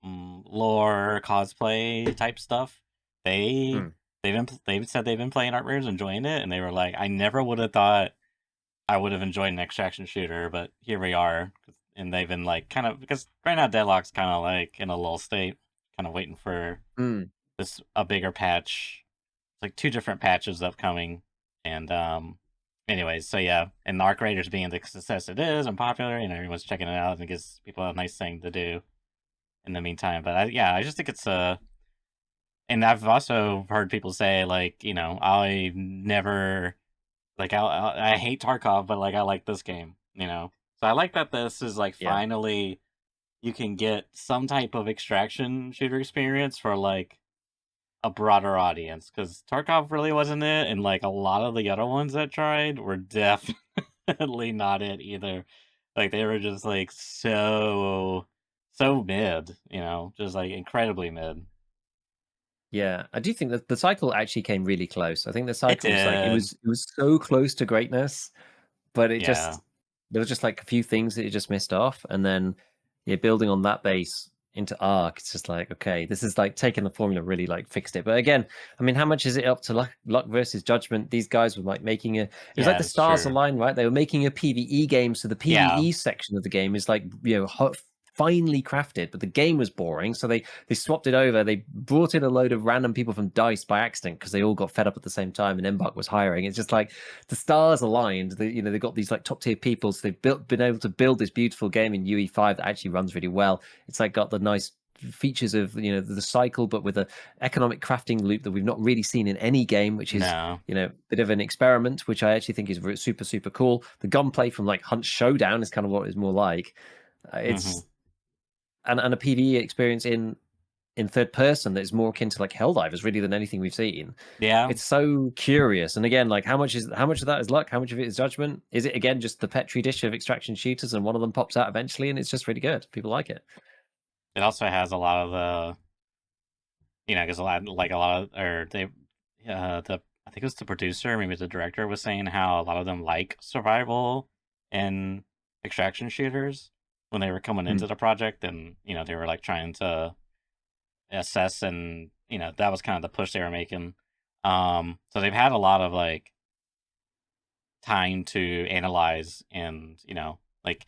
lore cosplay type stuff. They Hmm. they've said they've been playing Art Raiders, enjoying it, and they were like, I never would have thought I would have enjoyed an extraction shooter, but here we are. And they've been like kind of because right now Deadlock's kind of like in a lull state, kind of waiting for Hmm. this a bigger patch. It's like two different patches upcoming, and anyways, so yeah, and Arc Raiders being the success it is and popular, and everyone's checking it out, and it gives people a nice thing to do in the meantime. But I just think it's and I've also heard people say like, I never like I hate Tarkov, but like I like this game, So I like that this is like Yeah. finally you can get some type of extraction shooter experience for like a broader audience because Tarkov really wasn't it, and like a lot of the other ones that tried were definitely not it either. Like they were just like so mid, just like incredibly mid. Yeah, I do think that the cycle actually came really close. I think the It cycle was like did, it was so close to greatness, but yeah, there was just like a few things that it just missed off, and then building on that base into Arc, it's just like okay, this is like taking the formula really like fixed it. But again, I mean, how much is it up to luck versus judgment? These guys were like making it was like yeah, the it's stars true, aligned, right? They were making a PVE game, so the yeah, PVE section of the game is like finely crafted, but the game was boring, so they swapped it over. They brought in a load of random people from Dice by accident because they all got fed up at the same time, and Embark was hiring. It's just like the stars aligned. They've got these like top tier people, so they've been able to build this beautiful game in UE5 that actually runs really well. It's like got the nice features of the cycle, but with a economic crafting loop that we've not really seen in any game, which is no, a bit of an experiment, which I actually think is super cool. The gunplay from like Hunt Showdown is kind of what it's more like. hmm, It's and a PvE experience in third person that is more akin to like Helldivers really than anything we've seen. yeah. It's so curious. And again, like how much of that is luck? How much of it is judgment? Is it again just the petri dish of extraction shooters and one of them pops out eventually and it's just really good? People like it. It also has a lot of the, because a lot of, or they, I think it was the producer, maybe the director was saying how a lot of them like survival and extraction shooters when they were coming Hmm. into the project, and they were like trying to assess, and that was kind of the push they were making. So they've had a lot of like time to analyze, and like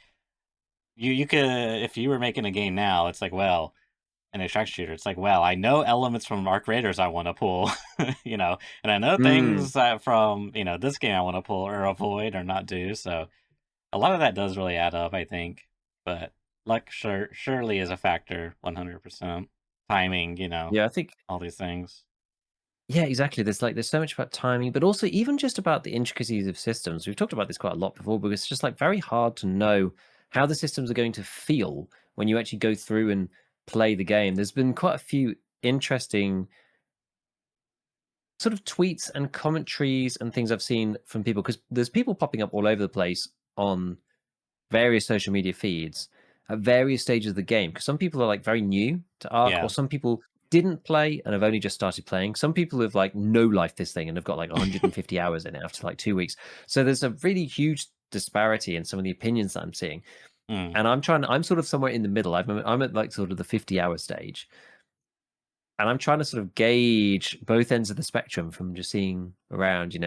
you could if you were making a game now, it's like an extraction shooter. It's like, well, I know elements from Arc Raiders I want to pull, and I know Hmm. things that from this game I want to pull or avoid or not do. So a lot of that does really add up, I think. But luck surely is a factor, 100%. Timing, Yeah, I think all these things. yeah, exactly. There's so much about timing, but also even just about the intricacies of systems. We've talked about this quite a lot before, but it's just like very hard to know how the systems are going to feel when you actually go through and play the game. There's been quite a few interesting sort of tweets and commentaries and things I've seen from people because there's people popping up all over the place on various social media feeds at various stages of the game because some people are like very new to Arc, or Yeah. some people didn't play and have only just started playing. Some people have like no life this thing and have got like 150 hours in it after like 2 weeks. So there's a really huge disparity in some of the opinions that I'm seeing. Mm. And I'm sort of somewhere in the middle. I'm at like sort of the 50-hour stage, and I'm trying to sort of gauge both ends of the spectrum from just seeing around.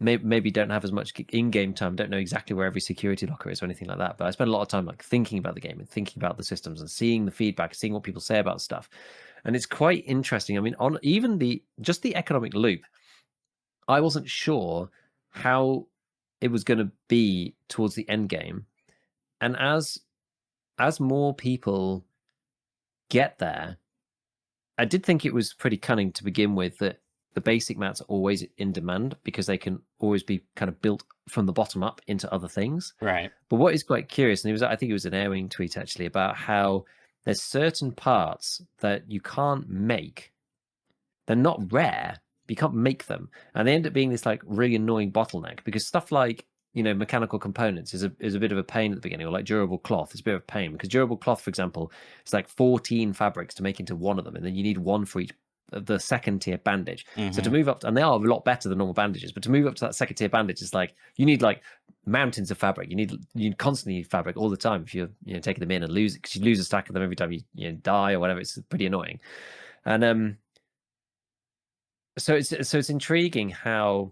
Maybe don't have as much in-game time, don't know exactly where every security locker is or anything like that. But I spend a lot of time like thinking about the game and thinking about the systems and seeing the feedback, seeing what people say about stuff, and it's quite interesting. I mean, on even the economic loop, I wasn't sure how it was going to be towards the end game, and as more people get there, I did think it was pretty cunning to begin with that the basic mats are always in demand because they can always be kind of built from the bottom up into other things. Right. But what is quite curious, and I think it was an Airwing tweet actually, about how there's certain parts that you can't make. They're not rare, but you can't make them, and they end up being this like really annoying bottleneck because stuff like mechanical components is a bit of a pain at the beginning, or like durable cloth is a bit of a pain because durable cloth, for example, it's like 14 fabrics to make into one of them, and then you need one for each the second tier bandage. So to Mm-hmm. move up, and they are a lot better than normal bandages, but to move up to that second tier bandage is like you need like mountains of fabric. You constantly need fabric all the time if you're taking them in and lose it, because you lose a stack of them every time you die or whatever. It's pretty annoying, and so it's intriguing how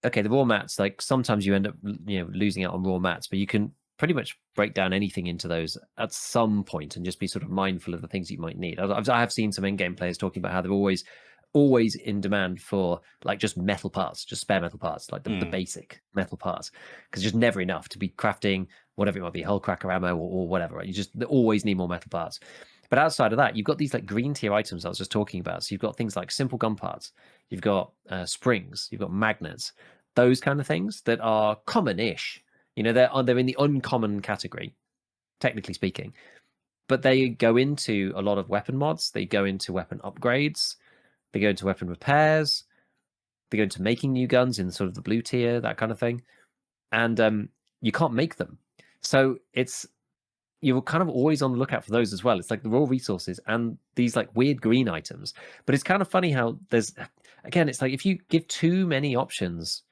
the raw mats, like sometimes you end up losing out on raw mats, but you can pretty much break down anything into those at some point and just be sort of mindful of the things you might need. I have seen some in-game players talking about how they're always in demand for like just metal parts, just spare metal parts, like the Mm. basic metal parts, because there's just never enough to be crafting whatever it might be, hull cracker ammo or whatever, right? You just always need more metal parts. But outside of that, you've got these like green tier items I was just talking about. So you've got things like simple gun parts, you've got springs, you've got magnets, those kind of things that are common-ish. They're in the uncommon category, technically speaking. But they go into a lot of weapon mods. They go into weapon upgrades. They go into weapon repairs. They go into making new guns in sort of the blue tier, that kind of thing. And you can't make them. So you're kind of always on the lookout for those as well. It's like the raw resources and these like weird green items. But it's kind of funny how again, it's like if you give too many options,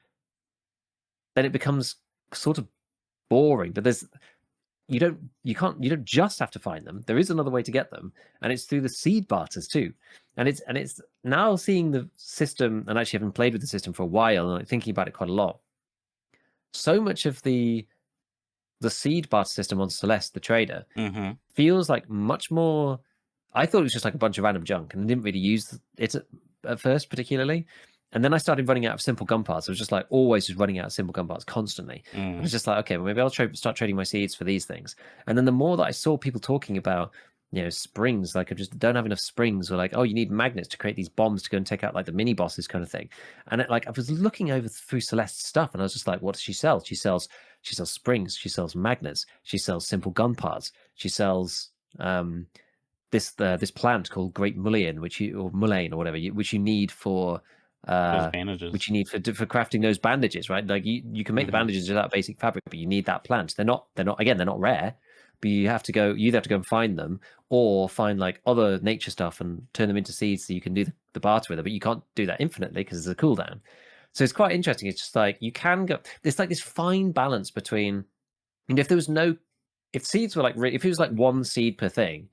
then it becomes sort of boring. But you don't just have to find them. There is another way to get them, and it's through the seed barters too. And it's now seeing the system, and actually having played with the system for a while and like thinking about it quite a lot. So much of the seed barter system on Celeste, the trader, Mm-hmm. feels like much more. I thought it was just like a bunch of random junk, and I didn't really use it at first particularly. And then I started running out of simple gun parts. I was just like always just running out of simple gun parts constantly. And Mm. it's just like, okay, well maybe I'll start trading my seeds for these things. And then the more that I saw people talking about, springs, like I just don't have enough springs, or like, oh, you need magnets to create these bombs to go and take out like the mini bosses kind of thing. And like I was looking over through Celeste's stuff, and I was just like, what does she sell? She sells springs, she sells magnets, she sells simple gun parts, she sells this plant called Great Mullein, or mullein or whatever, which you need for Those uh which bandages. you need for crafting those bandages, right? Like you can make the Mm-hmm. bandages without basic fabric, but you need that plant. They're not rare, but you either have to go and find them, or find like other nature stuff and turn them into seeds so you can do the barter with it. But you can't do that infinitely because there's a cooldown. So it's quite interesting. It's just like you can go. There's like this fine balance between, if there was no, if seeds were like, if it was like one seed per thing,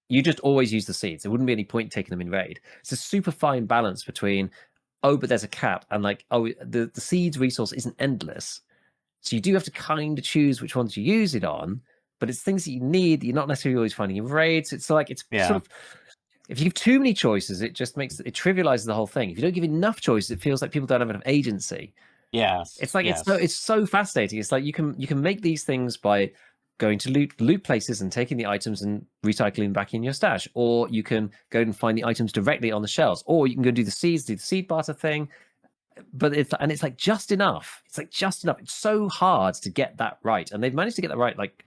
you just always use the seeds. There wouldn't be any point taking them in raid. It's a super fine balance between, oh, but there's a cap, and like, oh, the seeds resource isn't endless. So you do have to kind of choose which ones you use it on, but it's things that you need that you're not necessarily always finding in raids. It's like, it's sort Yeah. of, if you give too many choices, it just it trivializes the whole thing. If you don't give enough choices, it feels like people don't have enough agency. It's Yes. like Yes. it's so fascinating. It's like you can make these things by going to loot places and taking the items and recycling back in your stash, or you can go and find the items directly on the shelves, or you can go do the seed barter thing. But it's like just enough. It's like just enough. It's so hard to get that right, and they've managed to get that right like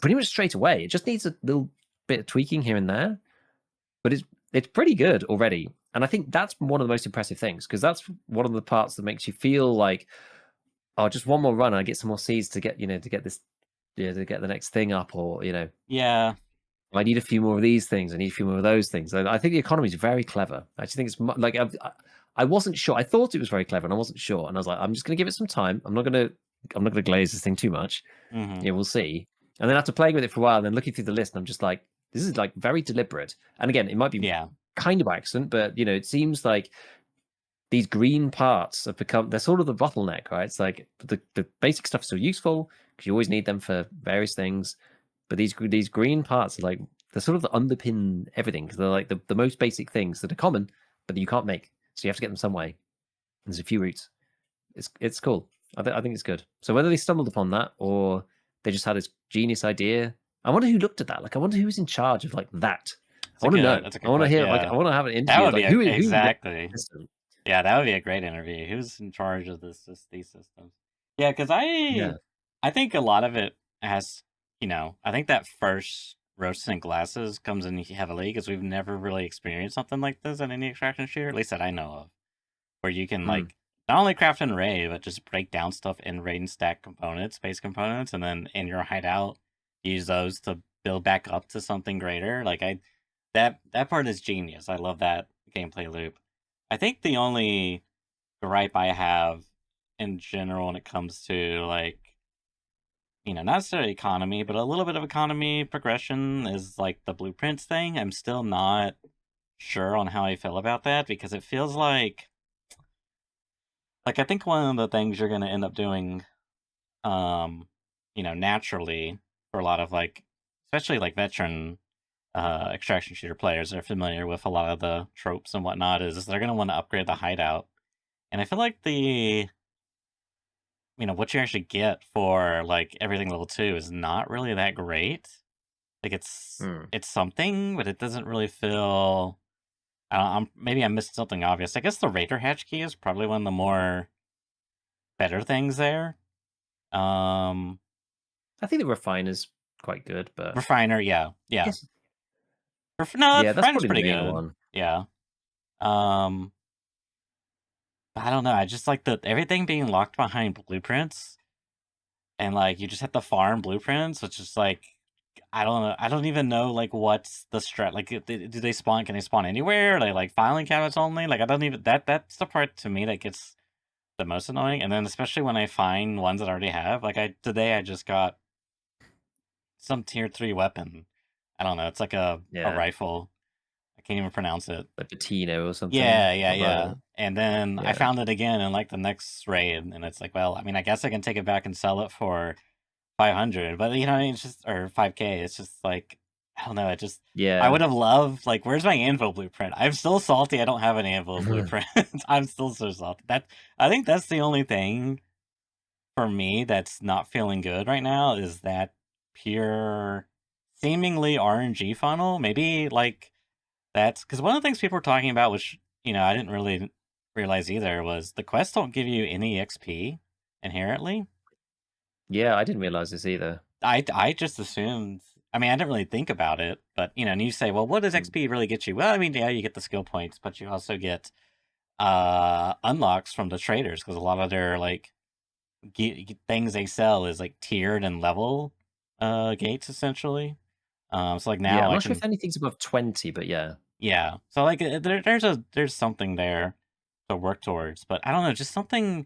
pretty much straight away. It just needs a little bit of tweaking here and there, but it's pretty good already. And I think that's one of the most impressive things, because that's one of the parts that makes you feel like, oh, just one more run and I get some more seeds to get to get this, to get the next thing up, or Yeah. I need a few more of these things, I need a few more of those things. I think the economy is very clever. I actually think it's like I wasn't sure. I thought it was very clever, and I wasn't sure, and I was like, I'm just going to give it some time. I'm not going to I'm not going to glaze this thing too much. Mm-hmm. Yeah, we'll see. And then after playing with it for a while, and then looking through the list, and I'm just like, this is like very deliberate. And again, it might be Yeah. kind of by accident, but it seems like these green parts have become, they're sort of the bottleneck, right? It's like the basic stuff is still useful because you always need them for various things. But these green parts are like, they're sort of the underpin everything because they're like the most basic things that are common, but you can't make. So you have to get them some way. And there's a few routes. It's cool. I think it's good. So whether they stumbled upon that or they just had this genius idea, I wonder who looked at that. Like, I wonder who was in charge of like that. I want to know. That's a I good want to question. hear. Like, Yeah. I want to have an That interview. would Like, be who ran exactly. the system? Yeah, that would be a great interview. Who's in charge of these systems? Yeah, because Yeah. I think a lot of it has, I think that first roasting glasses comes in heavily because we've never really experienced something like this in any extraction shooter, at least that I know of, where you can Hmm. like not only craft and raid, but just break down stuff in raid and stack components, base components, and then in your hideout use those to build back up to something greater. Like that part is genius. I love that gameplay loop. I think the only gripe I have in general when it comes to like not necessarily economy, but a little bit of economy progression is like the blueprints thing. I'm still not sure on how I feel about that because it feels like I think one of the things you're gonna end up doing, naturally for a lot of like especially like veteran extraction shooter players that are familiar with a lot of the tropes and whatnot is they're gonna want to upgrade the hideout. And I feel like what you actually get for like everything level 2 is not really that great. Like Hmm. it's something, but it doesn't really feel. Maybe I missed something obvious. I guess the Raider hatch key is probably one of the more better things there. Um, I think the refiner's quite good, but Refiner, yeah, yeah. yes, No, yeah, that's Refiner's probably the pretty main good. one. Yeah. Um, I don't know. I just like the everything being locked behind blueprints, and like you just have to farm blueprints, which is like I don't know. I don't even know like what's the strat. Like, do they spawn? Can they spawn anywhere? Are they like filing cabinets only? Like, I don't even that's the part to me that gets the most annoying. And then especially when I find ones that I already have. Like today I just got some tier 3 weapon. I don't know. It's like a Yeah, rifle. I can't even pronounce it. like Patino or something. Yeah, yeah, Although, yeah. And then I yeah, found it again in like the next raid, and it's like, well, I mean, I guess I can take it back and sell it for 500, but it's just or 5K. It's just like I don't know. I yeah, would have loved like where's my anvil blueprint? I'm still salty. I don't have an anvil blueprint. I'm still so salty. I think that's the only thing for me that's not feeling good right now is that pure seemingly RNG funnel. Maybe like that's because one of the things people were talking about, which I didn't really realize either, was the quests don't give you any XP inherently. yeah. I didn't realize this either. I just assumed. I mean, I didn't really think about it, but and you say, well, what does Hmm. XP really get you? Well, I mean, yeah, you get the skill points, but you also get unlocks from the traders because a lot of their like things they sell is like tiered and level gates essentially. So like Yeah, now I'm I not sure if can anything's above 20, but yeah. yeah. So like there's something there to work towards, but I don't know, just something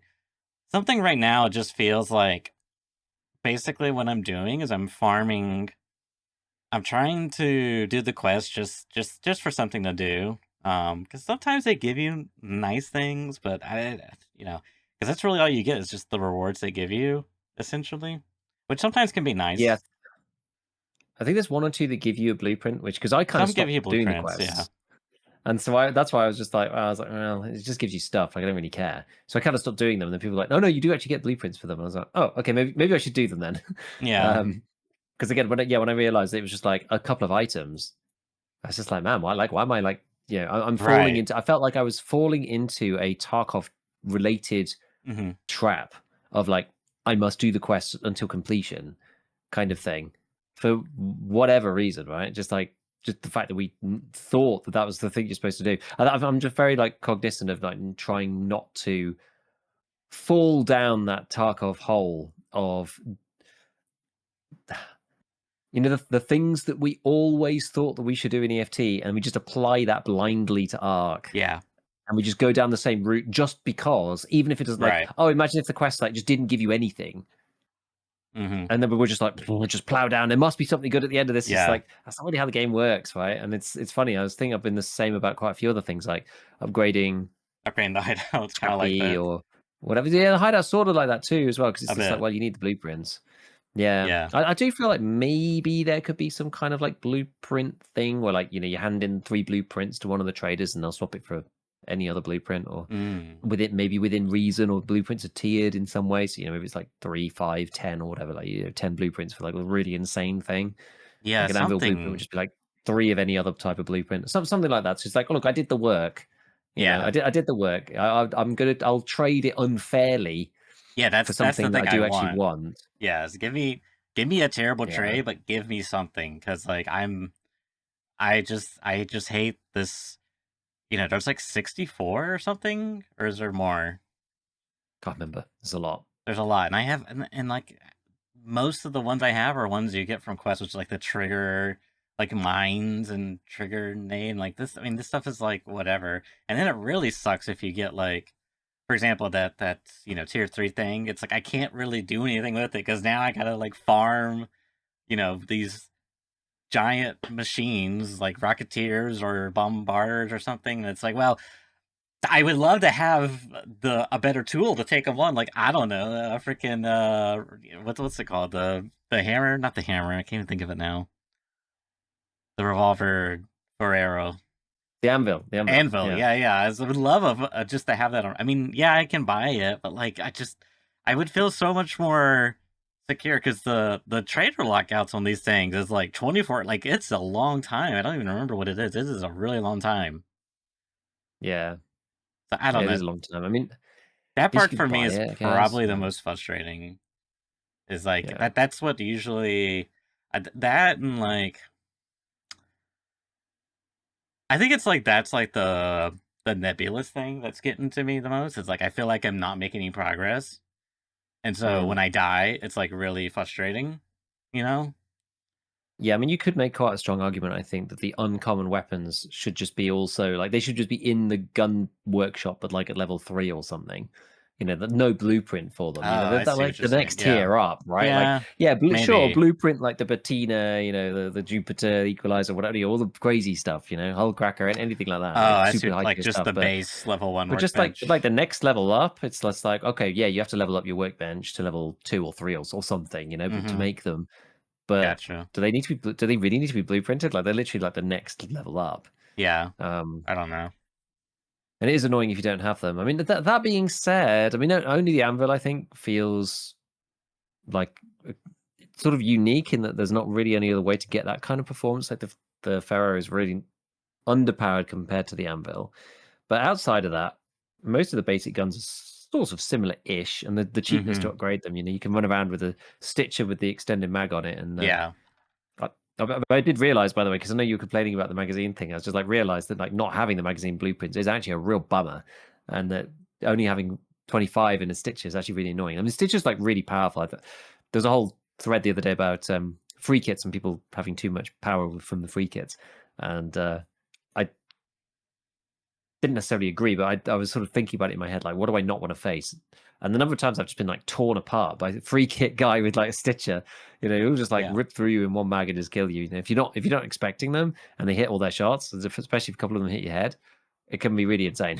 right now just feels like basically what I'm doing is I'm trying to do the quest just for something to do. Because sometimes they give you nice things, but because that's really all you get is just the rewards they give you, essentially, which sometimes can be Yeah, nice. I think there's one or two that give you a blueprint, which because I kind of Some give stopped you doing the blueprints, yeah, quests. And so that's why I was like, well, it just gives you stuff. Like I don't really care. So I kind of stopped doing them. And then people were like, no, you do actually get blueprints for them. And I was like, oh, okay, maybe I should do them then. yeah, Because again, when I realized it was just like a couple of items, I was just like, man, why am I like, I'm falling right, into. I felt like I was falling into a Tarkov related hmm trap of like I must do the quest until completion kind of thing for whatever reason, right? Just the fact that we thought that was the thing you're supposed to do. I'm just very like cognizant of like trying not to fall down that Tarkov hole of the things that we always thought that we should do in EFT, and we just apply that blindly to Arc. yeah, and we just go down the same route just because, even if it doesn't like, Right. oh, imagine if the quest like just didn't give you anything. Mm-hmm. And then we were just like, we'll just plow down. There must be something good at the end of this. It's Yeah. like that's not really how the game works, right? And it's funny. I was thinking I've been the same about quite a few other things, like upgrading Upgrading the hideout's kind of like Scrappy that or whatever. Yeah, the hideout's sort of like that too, as well, because it's a just like, bit. well, you need the blueprints. Yeah, Yeah. I do feel like maybe there could be some kind of like blueprint thing where, like, you hand in 3 blueprints to one of the traders and they'll swap it for any other blueprint, or Mm. maybe within reason, or blueprints are tiered in some way. So, maybe it's like 3, 5, 10, or whatever, like, 10 blueprints for like a really insane thing. Yeah. Like an anvil blueprint would Something. just be like 3 of any other type of blueprint, something like that. So it's like, oh, look, I did the work. Yeah. I did the work. I'll trade it unfairly Yeah. for That's the something that I thing I do actually want. want. Yes. Give me a terrible Yeah. trade, but give me something, because like I just hate this. There's like 64 or something, or is there more? Can't remember. There's a lot. There's a lot, and I have, and like most of the ones I have are ones you get from quests, which is like the trigger, like mines and trigger nade. Like this, I mean, this stuff is like whatever. And then it really sucks if you get like, for example, that tier 3 thing. It's like I can't really do anything with it because now I gotta like farm, these giant machines like rocketeers or bombarders or something. And it's like, well, I would love to have a better tool to take them on. Like, I don't know, a freaking what's it called? The hammer, not the hammer. I can't even think of it now. The revolver for arrow. The anvil. The anvil. Anvil, Yeah. yeah, yeah. I would love just to have that on. I mean, yeah, I can buy it, but like, I would feel so much more secure because the trader lockouts on these things is like 24. Like, it's a long time. I don't even remember what it is. This is a really long time. Yeah. So I Yeah, don't it is know. a long time. I mean, at That least part you for could me buy is it, I guess. probably the Yeah. most frustrating. Is like Yeah. that's what usually that, and like I think it's like that's like the nebulous thing that's getting to me the most. It's like I feel like I'm not making any progress. And so Mm. when I die, it's like really frustrating, you know? Yeah, I mean, you could make quite a strong argument, I think, that the uncommon weapons should just be also like they should just be in the gun workshop, but like at level 3 or something. That no blueprint for them. Oh, I They're see like what you're the saying. next Yeah. tier up, right? Like, Yeah, yeah, sure, maybe. blueprint like the Patina, the Jupiter Equalizer, whatever, all the crazy stuff, Hull Cracker and anything like Oh, that, like I see super high like tier just stuff. the base level 1 But just like workbench. the next level up, it's less like, okay, yeah, you have to level up your workbench to level 2 or 3 or something, to Mhm. make them. But Gotcha. do they really need to be blueprinted? Like, they're literally like the next level up. Yeah. Um, I don't know. and it is annoying if you don't have them. I mean, that being said, I mean, only the anvil, I think, feels like sort of unique in that there's not really any other way to get that kind of performance. Like the Pharaoh is really underpowered compared to the anvil. But outside of that, most of the basic guns are sort of similar-ish, and the cheapness to Mhm. upgrade them. You can run around with a Stitcher with the extended mag on it, and Yeah. I did realize, by the way, because I know you were complaining about the magazine thing. I was just like realized that like not having the magazine blueprints is actually a real bummer, and that only having 25 in a Stitcher is actually really annoying. I mean, Stitcher's like really powerful. There's a whole thread the other day about free kits and people having too much power from the free kits, and I didn't necessarily agree, but I was sort of thinking about it in my head, like, what do I not want to face? And the number of times I've just been like torn apart by a free kit guy with like a Stitcher, he'll just like Yeah. rip through you in one mag and just kill you. If you're not expecting them and they hit all their shots, especially if a couple of them hit your head, it can be really insane.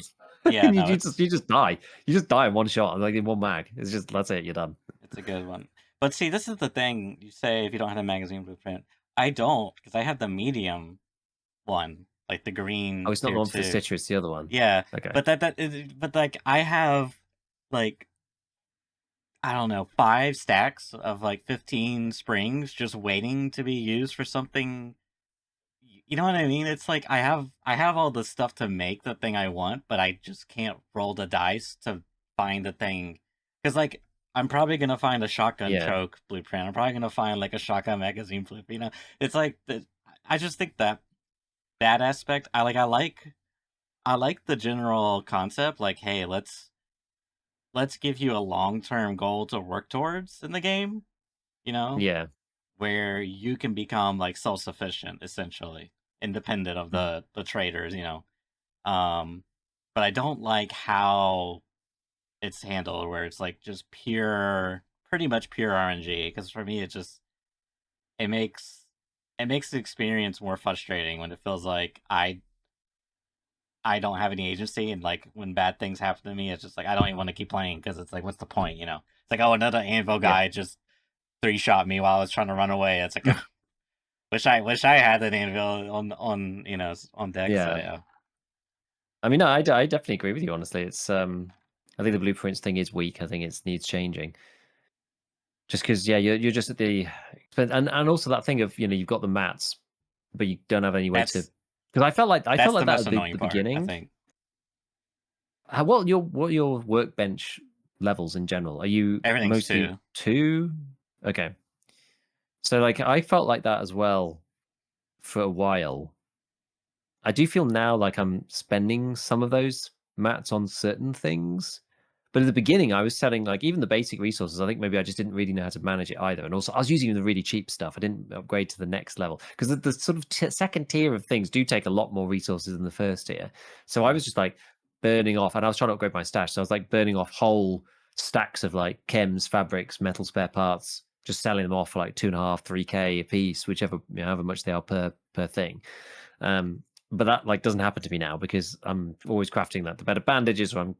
Yeah, no, You just die. You just die in one shot, like in one mag. It's just that's it. You're done. it's a good one. But see, this is the thing. You say if you don't have a magazine blueprint. I don't, because I have the medium one, like the Oh, green it's not tier the one for the 2. Stitcher. It's the other one. Yeah, Okay. but but like I have like I don't know, 5 stacks of like 15 springs just waiting to be used for something. You know what I mean? It's like I have all the stuff to make the thing I want, but I just can't roll the dice to find the thing. Cuz like I'm probably going to find a shotgun Yeah. choke blueprint. I'm probably going to find like a shotgun magazine blueprint. It's like I just think that aspect I like the general concept, like, hey, let's give you a long-term goal to work towards in the game, you know, Yeah. where you can become like self-sufficient essentially, independent of Mm. the traders, Um but I don't like how it's handled, where it's like just pure, pretty much pure RNG. Because for me, it makes it makes the experience more frustrating when it feels like I don't have any agency, and like when bad things happen to me, it's just like I don't even want to keep playing because it's like, what's the point, you know? It's like, oh, another anvil Yeah. guy just three shot me while I was trying to run away. It's like, wish I had an anvil on on deck. So Yeah. yeah, I mean, no, I definitely agree with you. Honestly, it's I think the blueprints thing is weak. I think it needs changing. Just because, yeah, you're just at the and also that thing of you've got the mats, but you don't have any way to. that's Because I felt that's like the that most at annoying the part, I beginning. think. What are your workbench levels in general? Are you Everything's mostly two. two? Okay, so like I felt like that as well for a while. I do feel now like I'm spending some of those mats on certain things. But at the beginning, I was selling like even the basic resources. I think maybe I just didn't really know how to manage it either. And also, I was using the really cheap stuff. I didn't upgrade to the next level because the sort of second tier of things do take a lot more resources than the first tier. So I Yeah. was just like burning off, and I was trying to upgrade my stash. So I was like burning off whole stacks of like chems, fabrics, metal spare parts, just selling them off for like 2.5, 3K a piece, whichever however much they are per thing. But that like doesn't happen to me now because I'm always crafting that the better bandages. Or I'm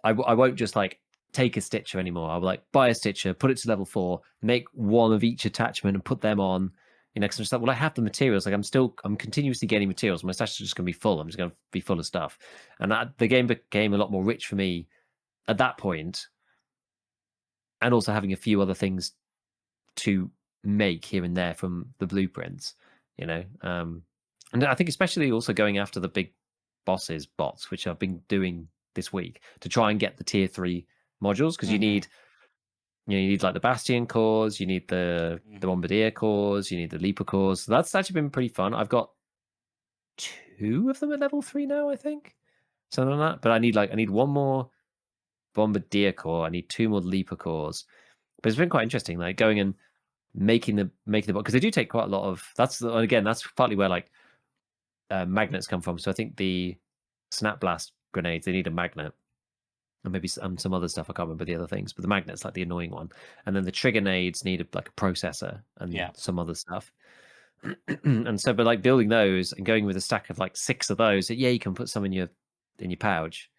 I won't just like take a stitcher anymore. I'll like buy a stitcher, put it to level 4, make one of each attachment, and put them on. Because I'm just like, well, I have the materials. Like I'm continuously getting materials. My stash is just going to be full. I'm just going to be full of stuff, and the game became a lot more rich for me at that point, and also having a few other things to make here and there from the blueprints. You know, and I think especially also going after the big bosses bots, which I've been doing this week to try and get the tier 3 modules because Mm-hmm. you need like the Bastion cores, you need the Mm-hmm. Bombardier cores, you need the Leaper cores. So that's actually been pretty fun. I've got 2 of them at level 3 now, I think. Something like that. But I need one more Bombardier core. I need 2 more Leaper cores. But it's been quite interesting, like going and making the because they do take quite a lot of. That's partly where like magnets come from. So I think the snap blast grenades they need a magnet, and maybe some other stuff. I can't remember the other things, but the magnet's like the annoying one. And then the trigger nades need like a processor and Yeah. some other stuff. And so, but like building those and going with a stack of like 6 of those, yeah, you can put some in your pouch.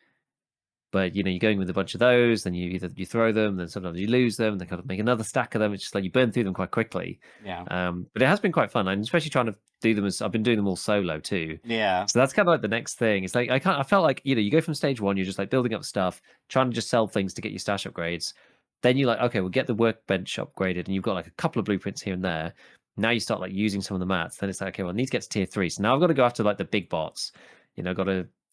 But you're going with a bunch of those, then you throw them, then sometimes you lose them, then kind of make another stack of them. It's just like you burn through them quite quickly. Yeah. But it has been quite fun, and especially trying to do them as I've been doing them all solo too. Yeah. So that's kind of like the next thing. It's like I felt like you go from stage 1, you're just like building up stuff, trying to just sell things to get your stash upgrades. Then you're like, okay, we'll get the workbench upgraded, and you've got like a couple of blueprints here and there. Now you start like using some of the mats. Then it's like, okay, well, I need to get to tier 3. So now I've got to go after like the big bots.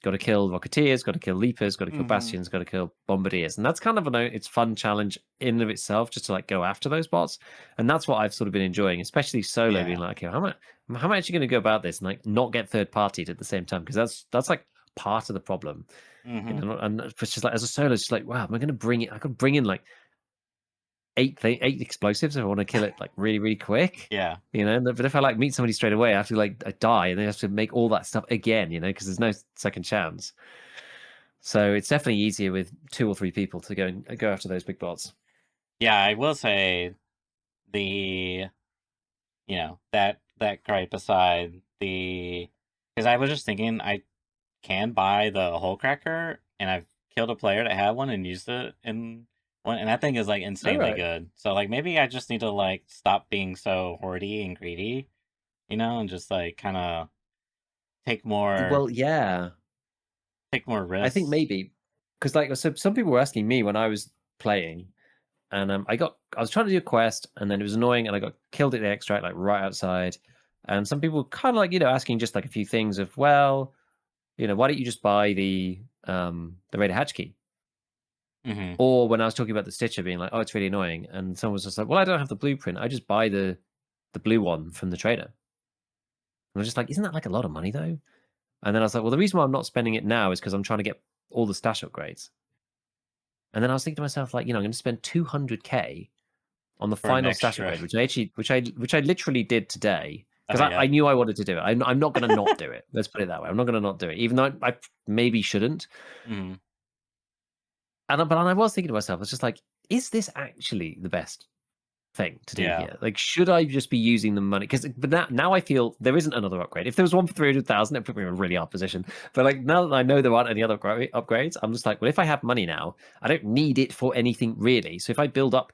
Got to kill Rocketeers, got to kill Leapers, got to kill Mm-hmm. Bastions, got to kill Bombardiers, and that's kind of it's fun challenge in and of itself, just to like go after those bots, and that's what I've sort of been enjoying, especially solo, being Yeah. like, okay, how am I actually going to go about this and like not get third partied at the same time, because that's like part of the problem, Mm-hmm. and it's just like as a solo, it's just like, wow, am I going to bring it? I could bring in like eight explosives if I want to kill it like really really quick. Yeah. But if I like meet somebody straight away, I have to like I die, and then I have to make all that stuff again, because there's no second chance. So it's definitely easier with 2 or 3 people to go after those big bots. Yeah. I will say the that gripe aside, the because I was just thinking I can buy the hole cracker, and I've killed a player that had one and used it in one, and that thing is like All insanely right. good. So like maybe I just need to like stop being so hoardy and greedy, and just like kind of take more Well, yeah, take more I think risks. maybe because like so some people were asking me when I was playing, and I was trying to do a quest, and then it was annoying, and I got killed at the extract like right outside, and some people kind of like asking just like a few things of, well, why don't you just buy the Raider hatch key? Hmm. Or when I was talking about the Stitcher being like, oh, it's really annoying, and someone was just like, well, I don't have the blueprint. I just buy the blue one from the trader. And I was just like, isn't that like a lot of money though? And then I was like, well, the reason why I'm not spending it now is because I'm trying to get all the stash upgrades. And then I was thinking to myself, like, I'm going to spend 200K on the For an final stash extra. upgrade, which I literally did today. because Oh yeah. I knew I wanted to do it. I'm not going to not do it. Let's put it that way. I'm not going to not do it, even though I maybe shouldn't. Hmm. But I was thinking to myself, it's just like, is this actually the best thing to do Yeah. here? Like, should I just be using the money? Because but now I feel there isn't another upgrade. If there was one for 300,000, it put me in a really hard position. But like now that I know there aren't any other upgrades, I'm just like, well, if I have money now, I don't need it for anything really. So if I build up,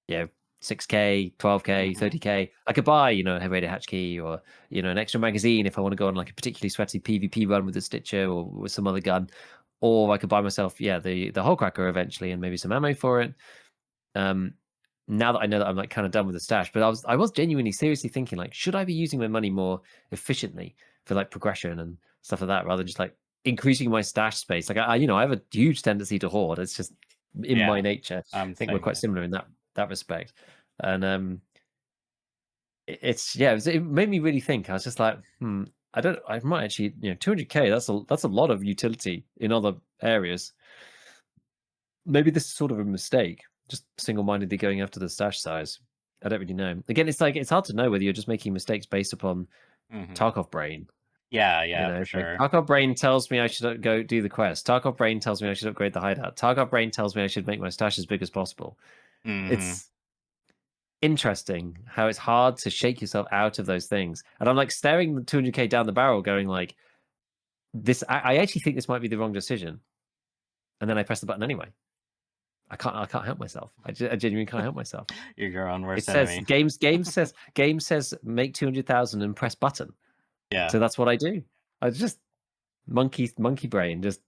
you know, 6K, 12K, Hmm. 30K, I could buy, a heavy raider hatch key or, an extra magazine if I want to go on like a particularly sweaty PvP run with a Stitcher or with some other gun. Or I could buy myself, the hole cracker eventually and maybe some ammo for it. Um, now that I know that I'm like kind of done with the stash, but I was genuinely seriously thinking like, should I be using my money more efficiently for like progression and stuff like that, rather than just like increasing my stash space? Like I have a huge tendency to hoard. It's just in my Yeah. nature. I'm I the think we're same quite way. similar in that respect. And it's yeah, it made me really think. I was just like, I might actually, 200K. That's a lot of utility in other areas. Maybe this is sort of a mistake, just single-mindedly going after the stash size. I don't really know. Again, it's like it's hard to know whether you're just making mistakes based upon Hmm. Tarkov brain. Yeah, You yeah, know, for it's like sure. Tarkov brain tells me I should go do the quest. Tarkov brain tells me I should upgrade the hideout. Tarkov brain tells me I should make my stash as big as possible. Hmm. It's interesting how it's hard to shake yourself out of those things. And I'm like staring the 200K down the barrel, going like, this. I actually think this might be the wrong decision. And then I press the button anyway. I can't help myself. I genuinely can't help myself. You're your own It worst says enemy. game says make 200,000 and press button. Yeah. So that's what I do. I just monkey brain. Just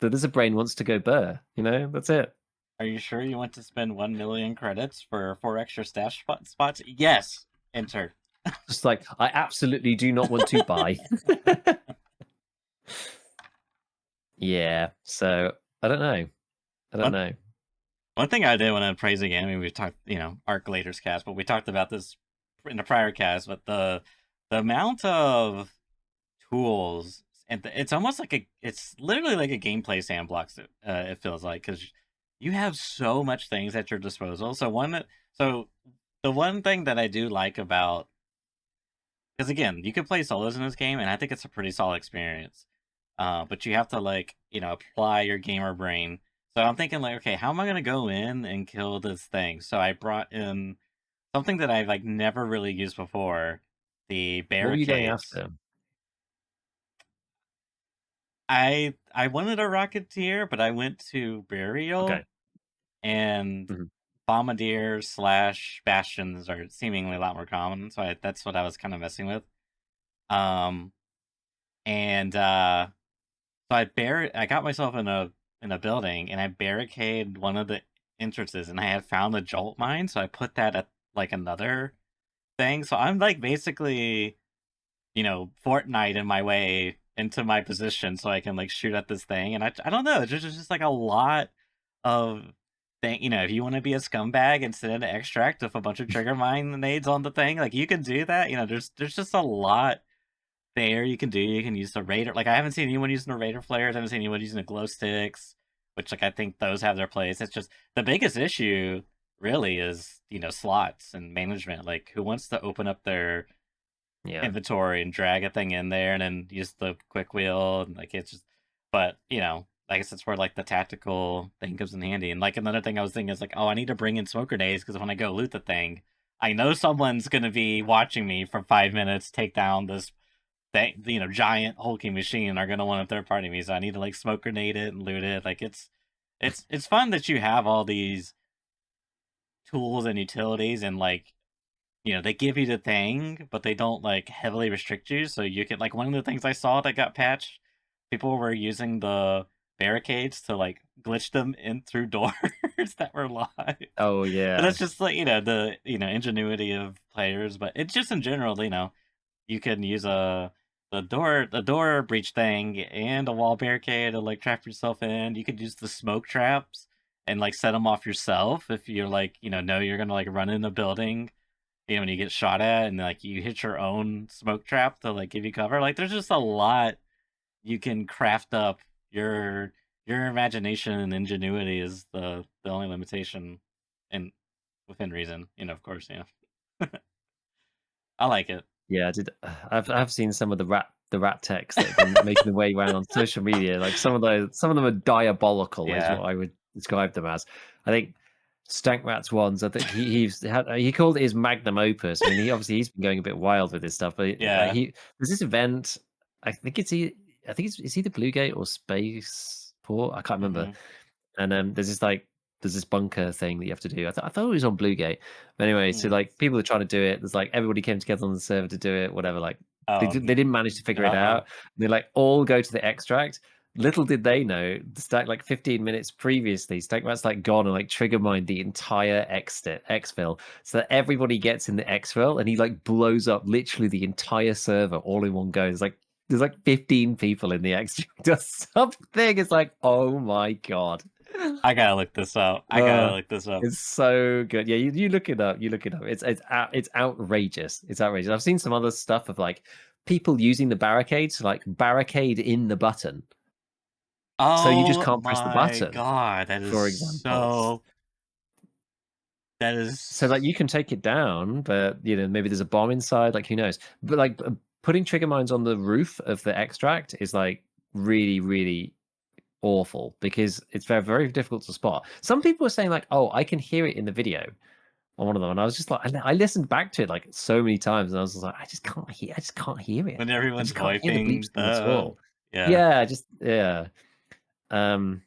there's a brain wants to go burr. That's it. Are you sure you want to spend 1 million credits for 4 extra stash spots? Yes. Enter. Just like I absolutely do not want to buy. Yeah. So I don't know. I don't One know. one thing I did want to praise again. I mean, we've talked, Arc Later's cast, but we talked about this in the prior cast. But the amount of tools and it's almost like it's literally like a gameplay sandbox. It feels like because you have so much things at your disposal. So the one thing that I do like about because again, you can play solos in this game, and I think it's a pretty solid experience. But you have to like apply your gamer brain. So I'm thinking like, okay, how am I gonna go in and kill this thing? So I brought in something that I've like never really used before, the What were you going barricades. after? I wanted a rocketeer, but I went to Okay. burial and Mhm. bombardiers slash bastions are seemingly a lot more common. So that's what I was kind of messing with. Um, and So I got myself in a building and I barricaded one of the entrances and I had found the jolt mine, so I put that at like another thing. So I'm like basically, Fortnite in my way into my position so I can like shoot at this thing. And I don't know, there's just like a lot of thing. If you want to be a scumbag and sit in an extract with a bunch of trigger mine nades on the thing, like you can do that. There's just a lot there you can do. You can use the Raider. Like I haven't seen anyone using the Raider flares. I haven't seen anyone using the glow sticks, which like I think those have their place. It's just the biggest issue really is slots and management. Like who wants to open up their Yeah. inventory and drag a thing in there and then use the quick wheel and like it's just. But I guess that's where like the tactical thing comes in handy. And like another thing I was thinking is like, oh, I need to bring in smoke grenades because when I go loot the thing, I know someone's gonna be watching me for 5 minutes take down this giant hulking machine are gonna want to third party me, so I need to like smoke grenade it and loot it. Like it's fun that you have all these tools and utilities and like they give you the thing, but they don't like heavily restrict you. So you can like one of the things I saw that got patched, people were using the barricades to like glitch them in through doors that were live. Oh But yeah. that's just like the ingenuity of players. But it's just in general, you can use the door breach thing and a wall barricade to like trap yourself in. You could use the smoke traps and like set them off yourself if you're like know you're gonna like run in a building. When you get shot at and like you hit your own smoke trap to like give you cover. Like there's just a lot you can craft up. Your imagination and ingenuity is the only limitation, and within reason. Of course. I like it. Yeah, I did. I've seen some of the rat techs that have been making their way around on social media. Like some of them are diabolical, is Yeah. what I would describe them as. I think Stank Rat's ones. I think he called it his magnum opus. I mean, he's been going a bit wild with this stuff. But Yeah. there's this event. I think it's either Bluegate or Spaceport. I can't remember. Hmm. And there's this bunker thing that you have to do. I thought it was on Bluegate. But anyway, so Mm. like people are trying to do it. There's like everybody came together on the server to do it, whatever. Like Oh they didn't manage to figure it no. out. They like all go to the extract. Little did they know, the stack like 15 minutes previously, Stackrat's like gone and like trigger mined the entire exfil, so that everybody gets in the exfil, and he like blows up literally the entire server all in one go. There's like 15 people in the extract or something. It's like, oh my god. I gotta look this up. I Uh, gotta look this up. it's so good. Yeah, you look it up. You look it up. It's outrageous. It's outrageous. I've seen some other stuff of like people using the barricade to like barricade in the button, so you just Oh can't press the my button, god, that is for example. so. That So like is. you can take it down, but you know maybe there's a bomb inside. Like who knows? But like putting trigger mines on the roof of the extract is like really really awful because it's very very difficult to spot. Some people were saying like, oh, I can hear it in the video on one of them, and I was just like, I listened back to it like so many times, and I was just like, I just can't hear it. When I everyone's just can't hear the wiping bleeps at the. all. Yeah. Yeah, just yeah. Um,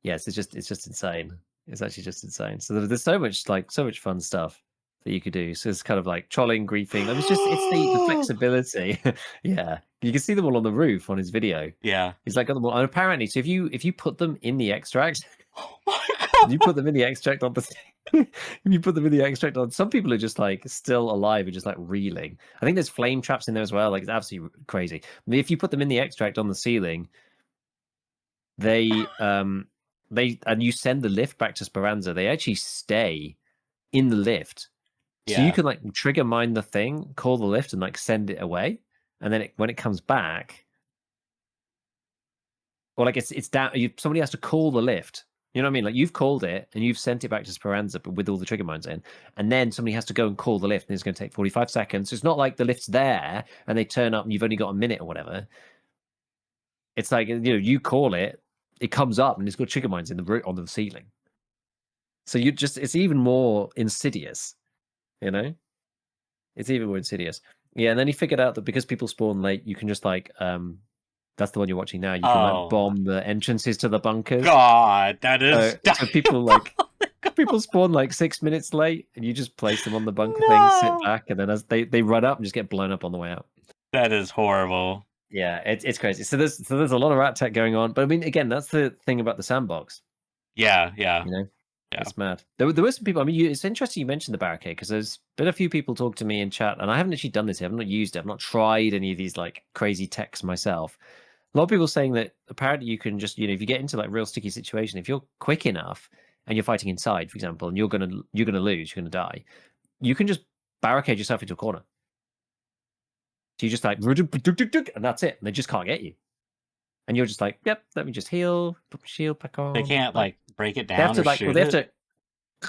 yes, it's just insane. It's actually just insane. So there's so much fun stuff that you could do. So it's kind of like trolling, griefing. Like, it's the flexibility. Yeah, you can see them all on the roof on his video. Yeah. He's like got them all, and apparently, so if you put them in the extract, Oh my you god. put them in the extract on the. If you put them in the extract on, some people are just like still alive and just like reeling. I think there's flame traps in there as well. Like it's absolutely crazy. I mean, if you put them in the extract on the ceiling, they and you send the lift back to Speranza, they actually stay in the lift. So you Yeah. can like trigger mine the thing, call the lift, and like send it away. And then when it comes back, or like it's down, somebody has to call the lift. You know what I mean? Like you've called it and you've sent it back to Speranza, but with all the trigger mines in, and then somebody has to go and call the lift, and it's going to take 45 seconds. So it's not like the lift's there and they turn up and you've only got a minute or whatever. It's like you call it, it comes up and it's got trigger mines in the on the ceiling. So it's even more insidious, you know? It's even more insidious. Yeah, and then he figured out that because people spawn late, you can just like that's the one you're watching now. You can like Oh my bomb the entrances to the bunkers. god. That is. So people spawn like 6 minutes late, and you just place them on the bunker thing, sit No. back, and then as they run up and just get blown up on the way out. That is horrible. Yeah, it's crazy. So there's a lot of rat tech going on, but I mean, again, that's the thing about the sandbox. Yeah. Yeah. You know, Yeah. it's mad. There were some people. I mean, it's interesting you mentioned the barricade because there's been a few people talk to me in chat, and I haven't actually done this yet. I've not used it. I've not tried any of these like crazy techs myself. A lot of people saying that apparently you can just if you get into like real sticky situation, if you're quick enough and you're fighting inside, for example, and you're gonna lose, you're gonna die, you can just barricade yourself into a corner. So you just like and that's it. And they just can't get you. And you're just like, yep, let me just heal, put my shield back They on. can't like break it They have down to or like, well, shoot they have it.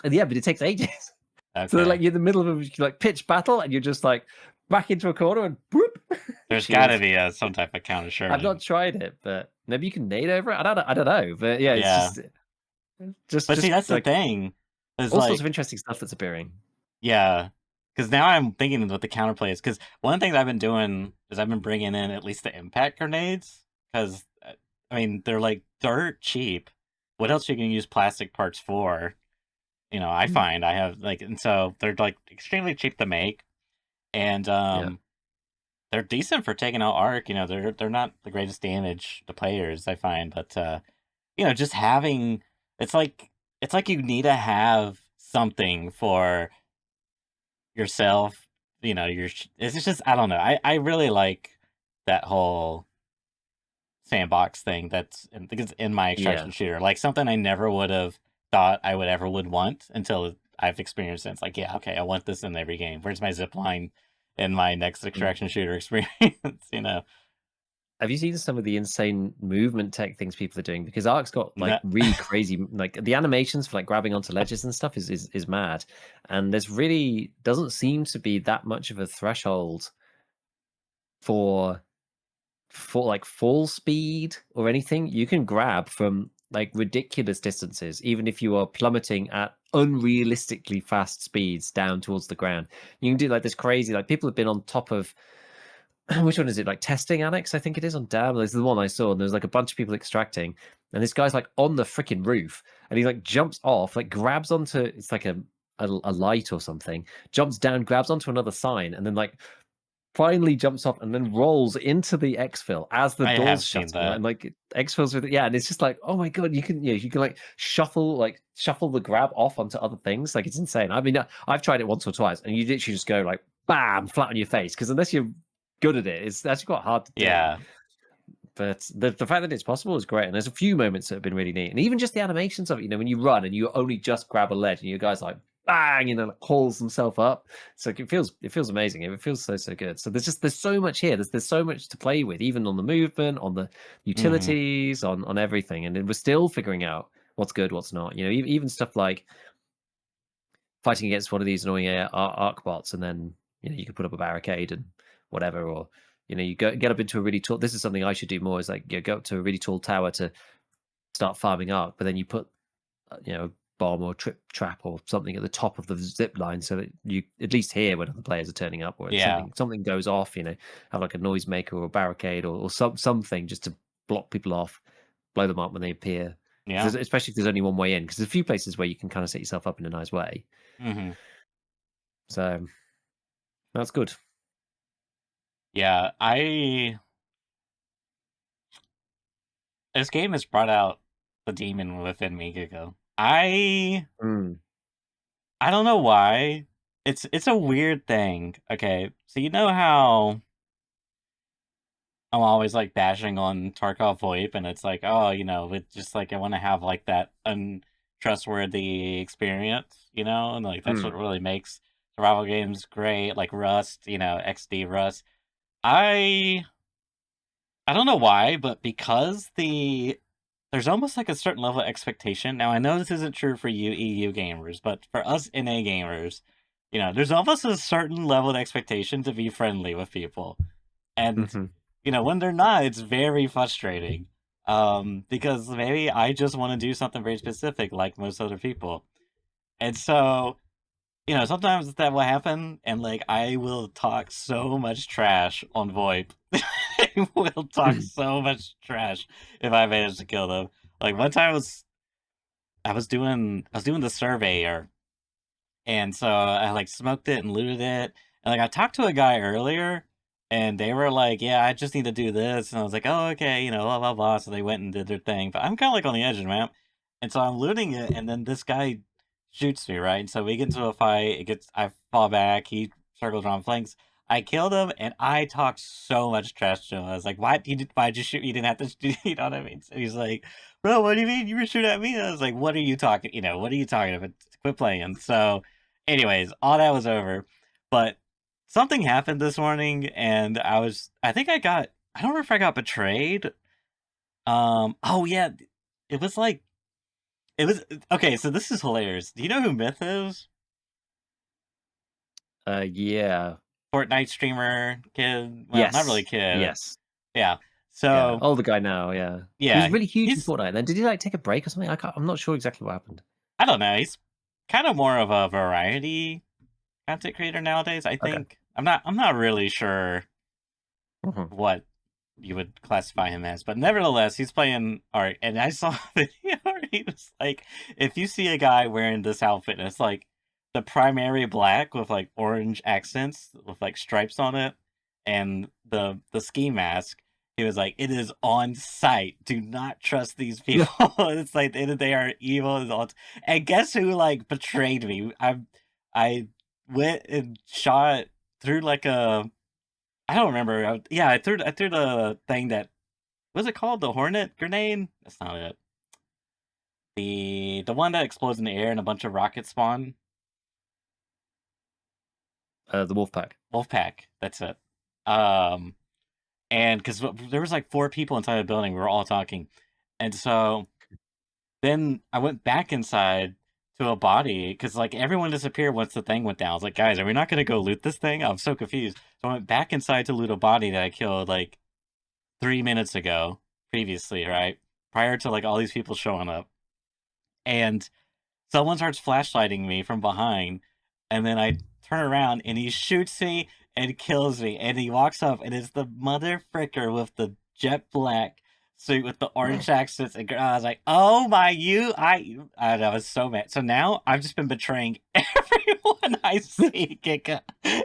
to, yeah, but it takes ages. So they're Okay. like you're in the middle of a like pitch battle, and you're just like back into a corner and whoop. There's got to be some type of counter, I've surely. not tried it, but maybe you can nade over it. I don't know, but yeah, it's Yeah. But see, just that's the like thing. Is all sorts of like, interesting stuff that's appearing. yeah. Because now I'm thinking what the counterplay is. Because one of the things I've been doing is I've been bringing in at least the impact grenades. Because, I mean, they're like dirt cheap. What else you can use plastic parts for? I find I have like, and so they're like extremely cheap to make. And Yeah, they're decent for taking out arc. They're not the greatest damage to players, I find. But, just having, it's like, you need to have something for yourself, it's just, I don't know. I really like that whole sandbox thing because in my yeah. extraction shooter, like something I never would have thought I would want until I've experienced it. It's like, yeah, okay, I want this in every game. Where's my zip line in my next Mm. extraction shooter experience? have you seen some of the insane movement tech things people are doing? Because Ark's got like No, really crazy, like the animations for like grabbing onto ledges and stuff is mad. And there's really doesn't seem to be that much of a threshold for like fall speed or anything. You can grab from like ridiculous distances, even if you are plummeting at unrealistically fast speeds down towards the ground. You can do like this crazy, like people have been on top of which one is it? Like testing annex, I think it is on Dam. There's the one I saw, and there's like a bunch of people extracting, and this guy's like on the freaking roof, and he like jumps off, like grabs onto it's like a light or something, jumps down, grabs onto another sign, and then like finally jumps off and then rolls into the exfil as the I door's have seen shutting, that. and like exfils with it. Yeah, and it's just like, oh my god, you can like shuffle the grab off onto other things. Like it's insane. I mean, I've tried it once or twice, and you literally just go like bam, flat on your face, because unless you're good at it, it's actually quite hard to do. Yeah. But the fact that it's possible is great, and there's a few moments that have been really neat, and even just the animations of it. When you run and you only just grab a ledge, and your guy's like bang, like hauls himself up. So it feels amazing. It feels so good. So there's so much here. There's so much to play with, even on the movement, on the Hmm. utilities, on everything, and we're still figuring out what's good, what's not. Even stuff like fighting against one of these annoying arc bots, and then you can put up a barricade and whatever, or you get up into a really tall. This is something I should do more. Is like go up to a really tall tower to start farming arc, but then you put a bomb or trap or something at the top of the zip line, so that you at least hear when other players are turning up, or if Yeah. something goes off. Have like a noisemaker or a barricade or something just to block people off, blow them up when they appear. Yeah. Because especially if there's only one way in, because there's a few places where you can kind of set yourself up in a nice way. Hmm. So that's good. Yeah. This game has brought out the demon within me, Giga. Mm. I don't know why. It's a weird thing. Okay, so you know how I'm always like bashing on Tarkov VoIP, and it's like, oh, it's just like I want to have like that untrustworthy experience, and like that's what Mm. really makes survival games great, like Rust, XD Rust. I I don't know why, but because there's almost like a certain level of expectation. Now I know this isn't true for you EU gamers, but for us NA gamers, there's almost a certain level of expectation to be friendly with people. And Hmm. when they're not, it's very frustrating. Because maybe I just want to do something very specific like most other people. And so sometimes that will happen, and like I will talk so much trash on VoIP. I will talk so much trash if I manage to kill them. Like one time I was doing the surveyor, and so I like smoked it and looted it. And like I talked to a guy earlier, and they were like, "Yeah, I just need to do this." And I was like, "Oh, okay, blah blah blah." So they went and did their thing. But I'm kind of like on the edge of the map, and so I'm looting it, and then this guy shoots me, right. And so we get into a fight. I fall back. He circles around flanks. I killed him, and I talked so much trash to him. I was like, "Why? Why'd you shoot? You didn't have to shoot." You know what I mean? So he's like, "Bro, what do you mean you were shooting at me?" And I was like, "What are you talking? What are you talking about? Quit playing." So anyways, all that was over. But something happened this morning, and I don't remember if I got betrayed. Oh yeah, it was like, it was, okay, so this is hilarious. Do you know who Myth is? Yeah. Fortnite streamer, kid. Well, not really Yes. kid. Yes. Yeah. Yeah. So, Older guy now. Yeah. He was yeah, really huge in he's, Fortnite. Then did he like take a break or something? I'm not sure exactly what happened. I don't know, he's kind of more of a variety content creator nowadays, I Okay. think. I'm not really sure Mhm. what you would classify him as. But nevertheless, he's playing art, and I saw a video where he was like, if you see a guy wearing this outfit, and it's like the primary black with like orange accents with like stripes on it, and the ski mask. He was like, "It is on site. Do not trust these Yeah. people." It's like they are evil. And guess who like betrayed me? I went and shot through like a, I don't remember. Yeah, I threw the thing that, what's it called? The Hornet grenade? That's not it. The one that explodes in the air and a bunch of rockets spawn. The Wolfpack. Wolfpack. That's it. Um, and because there was like 4 people inside the building, we were all talking, and so then I went back inside to a body because like everyone disappeared once the thing went down. I was like, guys, are we not gonna go loot this thing? I'm so confused. So I went back inside to loot a body that I killed like 3 minutes ago, previously, right? Prior to like all these people showing up. And someone starts flashlighting me from behind, and then I turn around and he shoots me and kills me. And he walks up, and it's the mother fricker with the jet black suit with the orange accents. And I was like, "Oh my, I was so mad." So now I've just been betraying everyone I see. Giga,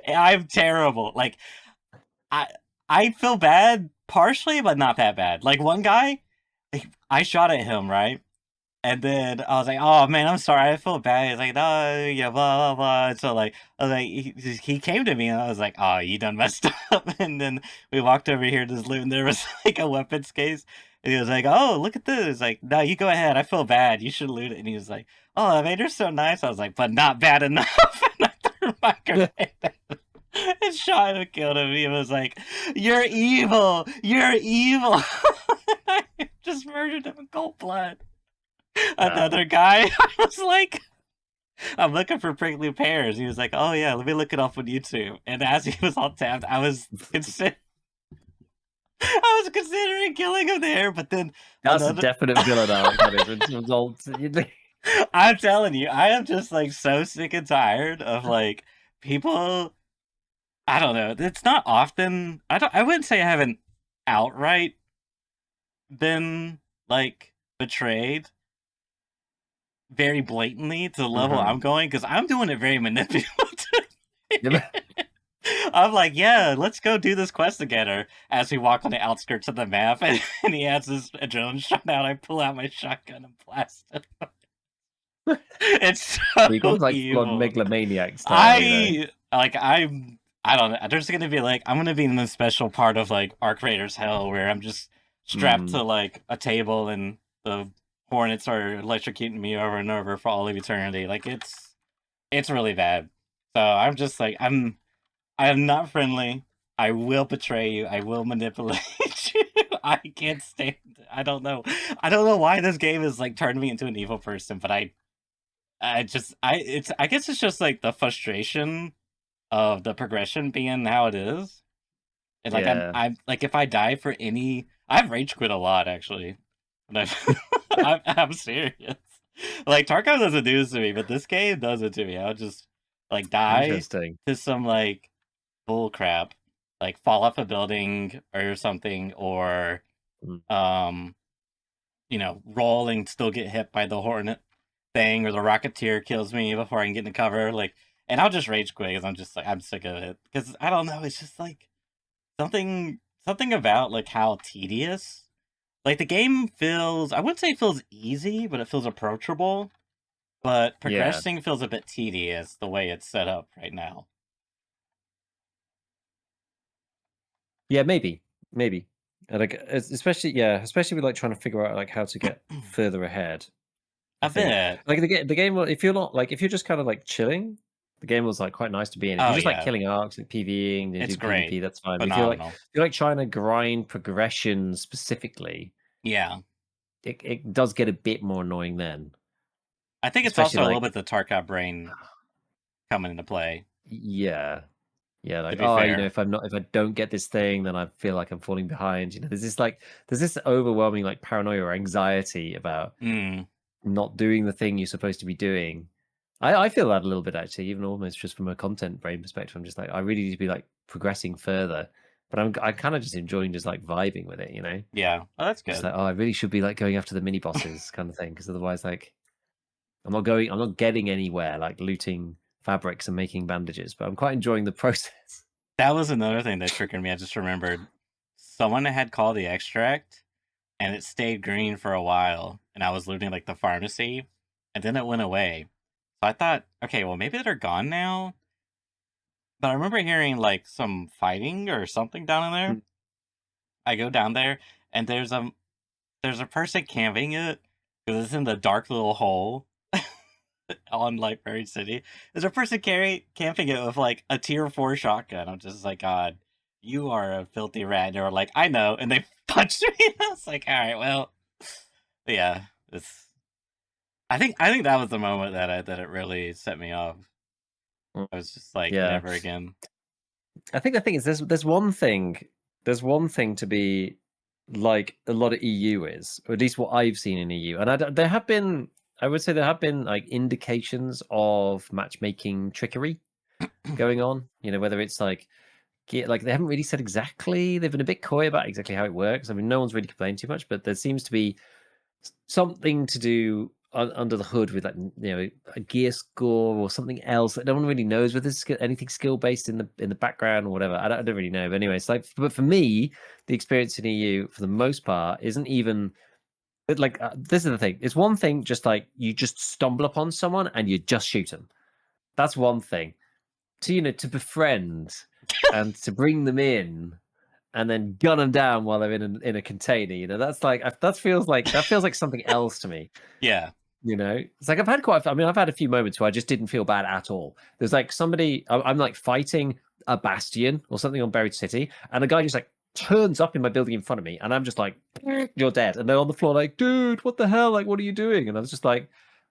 I'm terrible. Like I, I feel bad partially, but not that bad. Like one guy, I shot at him, right? And then I was like, "Oh man, I'm sorry. I feel bad." He's like, "No, yeah, blah blah blah." And so like, I was like, he came to me, and I was like, "Oh, you done messed up." And then we walked over here to this loot, and there was like a weapons case, and he was like, "Oh, look at this." Like, "No, you go ahead. I feel bad. You should loot it." And he was like, "Oh, man, you're so nice." I was like, "But not bad enough." And I threw my grenade and shot him and killed him. He was like, "You're evil. You're evil." I just murdered him in cold blood. Wow. Another guy, I was like, I'm looking for prickly pears. He was like, "Oh yeah, let me look it up on YouTube." And as he was all tapped, I was considering killing him there, but then That's a another. definite villain arc that is result. I'm telling you, I am just like so sick and tired of like people. I don't know. It's not often. I don't. I wouldn't say I haven't outright been like betrayed very blatantly to the level Mhm. I'm going because I'm doing it very manipulative. Yeah, I'm like, yeah, let's go do this quest together. As we walk on the outskirts of the map, and he has his adrenaline shot out, I pull out my shotgun and blast him. It's he so goes like full on evil. megalomaniac style. I don't know. I'm just gonna be like, I'm gonna be in the special part of like Arc Raiders Hell where I'm just strapped Mm, to like a table and the Hornets are electrocuting me over and over for all of eternity. Like it's really bad. So I'm just like I am not friendly. I will betray you. I will manipulate you. I can't stand it. I don't know. I don't know why this game is like turned me into an evil person, but I guess it's just like the frustration of the progression being how it is. And like yeah, I'm like if I die for any I've rage quit a lot actually. And I'm serious. Like Tarkov doesn't do this to me, but this game does it to me. I'll just like die interesting. to some like bull crap, like fall off a building or something, or Mm. um, roll and still get hit by the hornet thing, or the rocketeer kills me before I can get into cover. Like, and I'll just rage quit because I'm just like I'm sick of it. Because I don't know, it's just like something about like how tedious. Like the game feels, I wouldn't say it feels easy, but it feels approachable. But Yeah, progressing feels a bit tedious the way it's set up right now. yeah, maybe, and like especially with like trying to figure out like how to get further ahead. I A think bit. like the game if you're not like if you're just kind of like chilling, the game was like quite nice to be in. If Oh you're just like yeah, killing arcs, like PVing, then it's do great, PvP, that's fine. But phenomenal. if you're like trying to grind progression specifically, Yeah. it does get a bit more annoying then. I think it's Especially also a little like bit the Tarkov brain coming into play, yeah. Yeah, to like, be oh, fair. if I don't get this thing, then I feel like I'm falling behind. There's this overwhelming like paranoia or anxiety about Mm, not doing the thing you're supposed to be doing. I feel that a little bit actually, even almost just from a content brain perspective. I'm just like, I really need to be like progressing further. But I kind of just enjoying just like vibing with it, you know? yeah. Oh, that's Just good. like, oh, I really should be like going after the mini bosses kind of thing. Because otherwise, like I'm not getting anywhere like looting fabrics and making bandages, but I'm quite enjoying the process. That was another thing that triggered me. I just remembered someone had called the extract and it stayed green for a while, and I was looting like the pharmacy, and then it went away. So I thought, okay, well maybe they're gone now. But I remember hearing like some fighting or something down in there. I go down there and there's a person camping it because it's in the dark little hole on like Prairie City. There's a person camping it with like a tier 4 shotgun. I'm just like, God, you are a filthy rat. And they were like, I know, and they punched me. I was like, all right, well, yeah, it's. I think that was the moment that it really set me off. Mm, I was just like, yeah. never again. I think the thing is there's one thing to be like a lot of EU is, or at least what I've seen in EU, and there have been, I would say there have been like indications of matchmaking trickery going on. Whether it's like they haven't really said exactly. They've been a bit coy about exactly how it works. I mean, no one's really complained too much, but there seems to be something to do under the hood with a gear score or something else that no one really knows whether there's anything skill based in the background or whatever. I don't really know. But anyway, it's like, but for me, the experience in EU for the most part isn't even like this is the thing. It's one thing just like you just stumble upon someone and you just shoot them. That's one thing. To befriend and to bring them in and then gun them down while they're in a container. That's like that feels like something else to me. Yeah, It's like I've had a few moments where I just didn't feel bad at all. There's like I'm like fighting a bastion or something on Buried City, and a guy just like turns up in my building in front of me, and I'm just like, "You're dead," and they're on the floor like, "Dude, what the hell? Like, what are you doing?" And I was just like,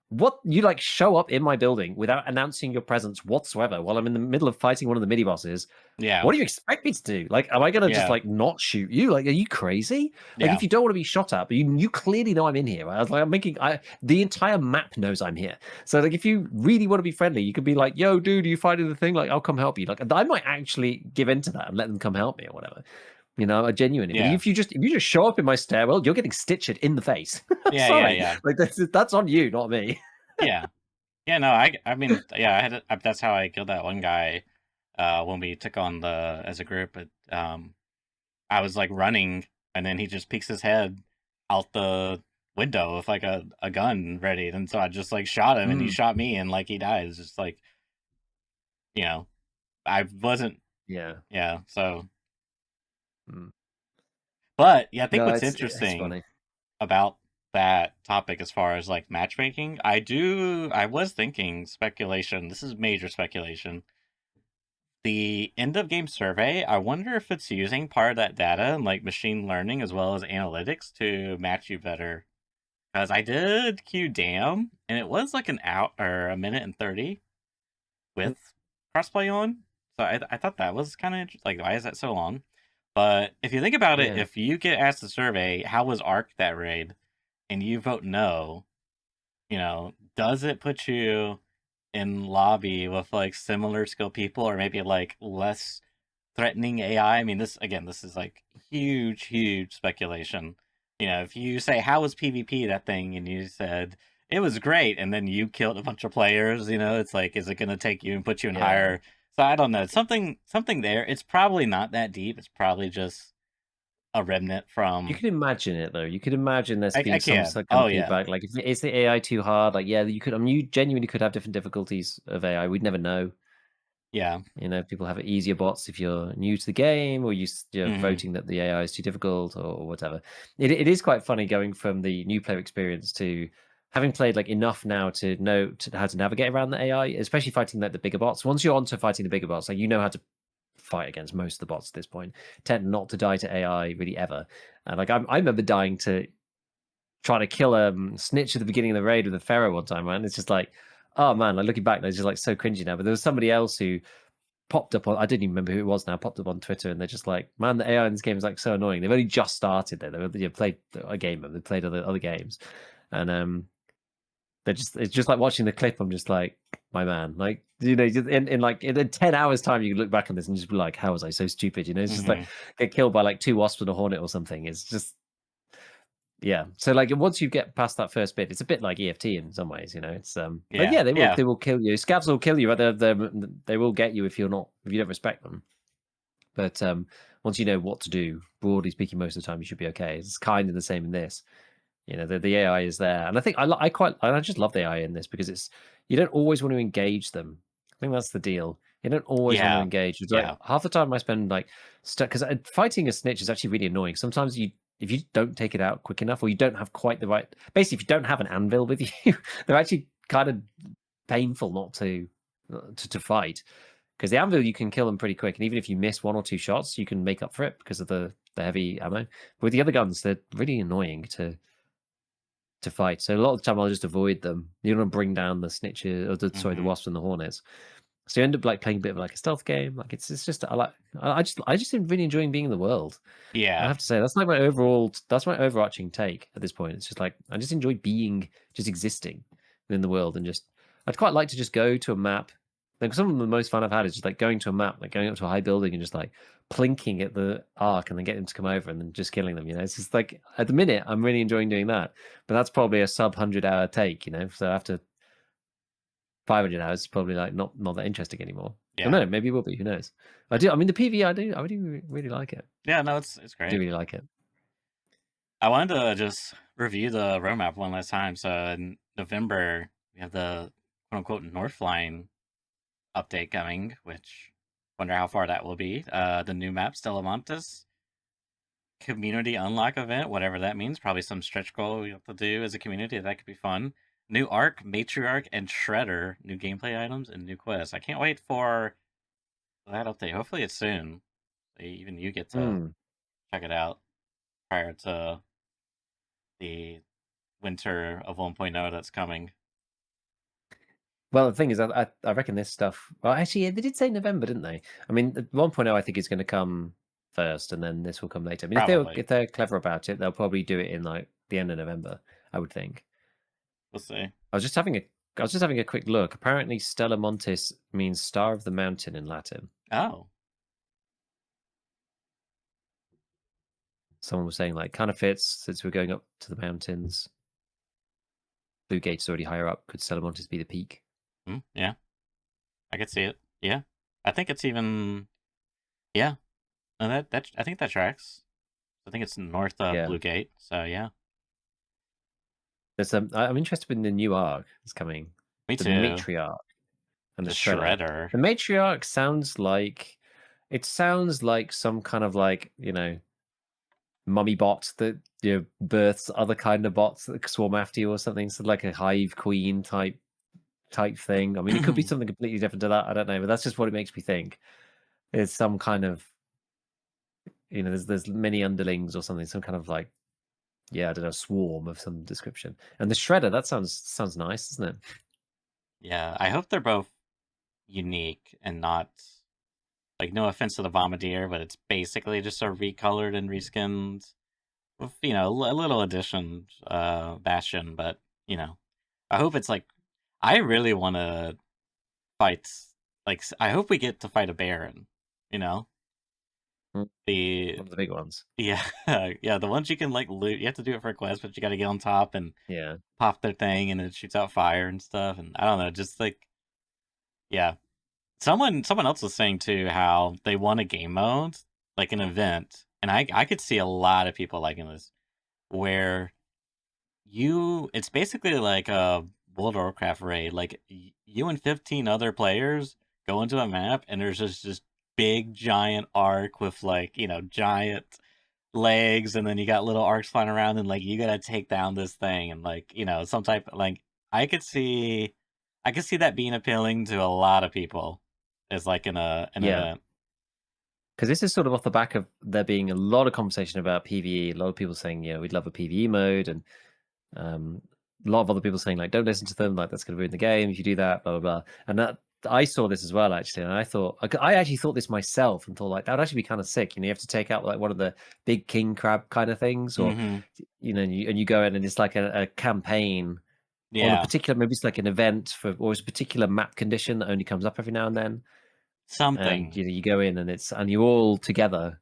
"What? You like show up in my building without announcing your presence whatsoever while I'm in the middle of fighting one of the mini bosses? yeah, What do you expect me to do? Like, am I gonna just yeah, like not shoot you? Like, are you crazy? Like, yeah, if you don't want to be shot at, but you clearly know I'm in here. I was like, the entire map knows I'm here. So like, if you really want to be friendly, you could be like, "Yo, dude, are you fighting the thing? Like, I'll come help you." Like, I might actually give in to that and let them come help me or whatever. Genuinely. But yeah, if you just show up in my stairwell, you're getting stitched in the face. yeah, yeah, Sorry, yeah, like that's on you, not me. yeah. Yeah, no, I mean, yeah, that's how I killed that one guy when we took on the as a group. But I was like running, and then he just peeks his head out the window with like a gun ready, and so I just like shot him, and he Mm, shot me, and like he died. It's just like you know, I wasn't, yeah. yeah. So, Mm. but yeah, I think No, what's it's interesting funny. about that topic as far as like matchmaking, I was thinking speculation. This is major speculation. The end of game survey, I wonder if it's using part of that data and like machine learning as well as analytics to match you better. Because I did queue Dam and it was like an hour or a minute and 30 Mm, with crossplay on. So I thought that was kind of like, why is that so long? But if you think about it, yeah. if you get asked to survey, how was Arc that raid? And you vote no, does it put you in lobby with like similar skill people or maybe like less threatening AI? I mean, this is like huge, huge speculation. If you say, how was PvP that thing? And you said, it was great. And then you killed a bunch of players, it's like, is it going to take you and put you in Yeah. higher? So I don't know. Something there. It's probably not that deep. It's probably just a remnant You from, could imagine it though. You could imagine there's I been some can. kind Oh, of yeah. feedback. Like, is the AI too hard? Like, yeah, you could. I mean, you genuinely could have different difficulties of AI. We'd never know. Yeah. People have easier bots if you're new to the game, or you're Hmm. voting that the AI is too difficult, or whatever. It is quite funny going from the new player experience to having played like enough now to know how to navigate around the AI, especially fighting like the bigger bots. Once you're onto fighting the bigger bots, like you know how to fight against most of the bots at this point. Tend not to die to AI really ever. And like I remember dying to trying to kill a snitch at the beginning of the raid with a pharaoh one time, man. It's just like, oh man, like looking back, it's just like so cringy now. But there was somebody else who popped up on, I didn't even remember who it was now, popped up on Twitter, and they're just like, man, the AI in this game is like so annoying. They've only just started there. They've played a game, they played other games. And it's just like watching the clip, I'm just like, my man, like, in 10 hours time, you can look back on this and just be like, how was I so stupid? It's just like Hmm. get killed by like two wasps and a hornet or something. It's just, yeah. So like once you get past that first bit, it's a bit like EFT in some ways. It's but Yeah. yeah, they will Yeah. they will kill you. Scavs will kill you, right? They will get you if you don't respect them. But once you know what to do, broadly speaking, most of the time you should be okay. It's kind of the same in this. The AI is there, and I think I just love the AI in this because it's you don't always want to engage them. I think that's the deal. You don't always want to Yeah. engage. It's like Yeah. half the time I spend like stuck because fighting a snitch is actually really annoying. Sometimes if you don't take it out quick enough, or you don't have quite the right, basically if you don't have an anvil with you, they're actually kind of painful not to fight because the anvil you can kill them pretty quick, and even if you miss 1 or 2 shots, you can make up for it because of the heavy ammo. But with the other guns, they're really annoying to fight. So a lot of the time, I'll just avoid them. You don't want to bring down the snitches, or the Hmm. wasps and the hornets. So you end up like playing a bit of like a stealth game. Like it's just I just am really enjoying being in the world. I Yeah. have to say that's my overarching take at this point. It's just like I just enjoy being just existing in the world and just I'd quite like to just go to a map. Like some of the most fun I've had is just like going to a map, like going up to a high building and just like plinking at the arc and then getting them to come over and then just killing them. It's just like at the minute I'm really enjoying doing that, but that's probably a sub 100 hour take. So after 500 hours, it's probably like not that interesting anymore. I don't Yeah. know, maybe it will be. Who knows? I do. I mean, the PV, I really really like it. Yeah, no, it's I do great. really like it. I wanted to just review the roadmap one last time. So in November, we have the quote unquote Northline update coming, which wonder how far that will be. The new map, Stella Montes, community unlock event, whatever that means. Probably some stretch goal we have to do as a community. That could be fun. New arc, matriarch, and shredder. New gameplay items and new quests. I can't wait for that update. Hopefully it's soon. So even you get to Hmm. check it out prior to the winter of 1.0 that's coming. Well, the thing is, I reckon this stuff. Well, actually, yeah, they did say November, didn't they? I mean, 1.0, I think is going to come first, and then this will come later. I mean, Probably. if they're clever about it, they'll probably do it in like the end of November. I would think. We'll see. I was just having a I was just having a quick look. Apparently, Stella Montis means Star of the Mountain in Latin. Oh. Someone was saying like kind of fits since we're going up to the mountains. Blue Gate is already higher up. Could Stella Montis be the peak? Yeah. I could see it. Yeah. I think it's even. Yeah. No, that I think that tracks. I think it's north of Yeah. Blue Gate. So yeah. There's I'm interested in the new arc that's coming, Me the too. Matriarch and The the Shredder. shredder. The Matriarch sounds like some kind of like mummy bot that births other kind of bots that swarm after you or something. So like a hive queen type thing. I mean, it could be something completely different to that. I don't know, but that's just what it makes me think. It's some kind of there's many underlings or something, some kind of like I don't know, swarm of some description. And the Shredder, that sounds nice, doesn't it? Yeah. I hope they're both unique and not like no offense to the Bombardier, but it's basically just a recolored and reskinned with a little addition, Bastion. But I hope it's like I really want to fight. Like I hope we get to fight a Baron. You know Mm, the one of the big ones. Yeah, yeah, the ones you can like loot. You have to do it for a quest, but you got to get on top and Yeah. pop their thing, and it shoots out fire and stuff. And I don't know, just like yeah. Someone else was saying too how they want a game mode, like an event, and I could see a lot of people liking this, where it's basically like a World of Warcraft raid. Like you and 15 other players go into a map, and there's just this big giant arc with like giant legs, and then you got little arcs flying around, and like you gotta take down this thing, and like some type like I could see I could see that being appealing to a lot of people as like an Yeah. event. Because this is sort of off the back of there being a lot of conversation about PvE. A lot of people saying, we'd love a PvE mode, and um, a lot of other people saying like, don't listen to them, like that's going to ruin the game if you do that, blah blah blah. And that I saw this as well actually, and I actually thought this myself and thought like that would actually be kind of sick. You have to take out like one of the big king crab kind of things, or Hmm. you go in and it's like a campaign on a Yeah, particular, maybe it's like an event or it's a particular map condition that only comes up every now and then, and something. you go in and you're all together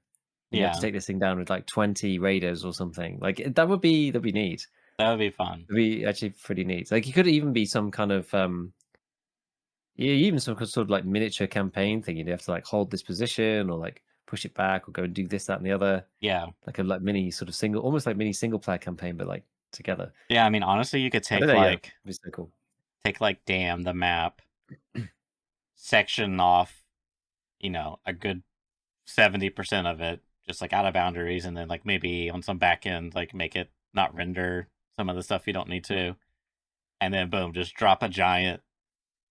and you have to Yeah, take this thing down with like 20 raiders or something. Like that'd be neat. that would be fun. It'd be actually pretty neat. Like it could even be some kind of even some sort of like miniature campaign thing. You'd have to like hold this position or like push it back or go and do this, that, and the other. Yeah, Like a like mini sort of almost like mini single player campaign, but like together. yeah. I mean, honestly, you could I don't know. Yeah, it'd be so cool. take like damn the map section off. A good 70% of it just like out of boundaries, and then like maybe on some back end like make it not render some of the stuff you don't need to, and then boom, just drop a giant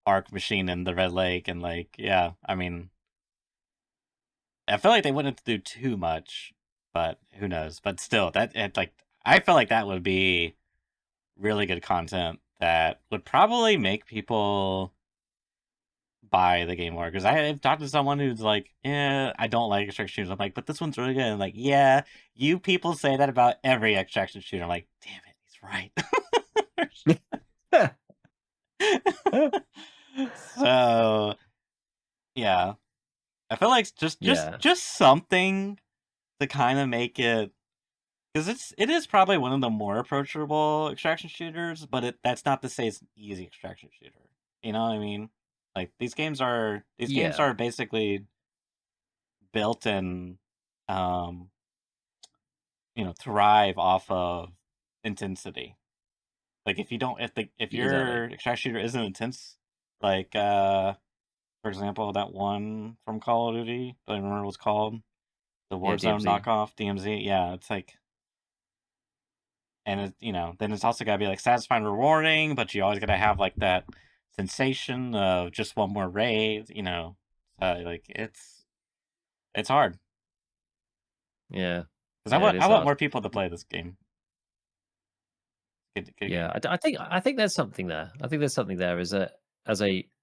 arc machine in the Red Lake, and like, yeah, I mean, I feel like they wouldn't do too much, but who knows? But still, like, I feel like that would be really good content that would probably make people buy the game more. Because I've talked to someone who's like, yeah, I don't like extraction shooters. I'm like, but this one's really good. And like, yeah, you people say that about every extraction shooter. I'm like, damn it, he's right. So yeah, I feel like Yeah, just something to kind of make it, because it is probably one of the more approachable extraction shooters, but that's not to say it's an easy extraction shooter. You know what I mean? Like these games yeah, are basically built and um thrive off of intensity. Like if exactly. your extraction shooter isn't intense, like for example that one from Call of Duty, I don't remember what it's called, the Yeah, Warzone DMZ. knockoff, DMZ. Yeah, it's like, and then it's also got to be like satisfying, rewarding, but you always got to have like that sensation of just one more raid. Like it's hard Yeah, because yeah, it I is want hard. more people to play this game. Good Yeah, game. I think there's something there. I think there's something there as an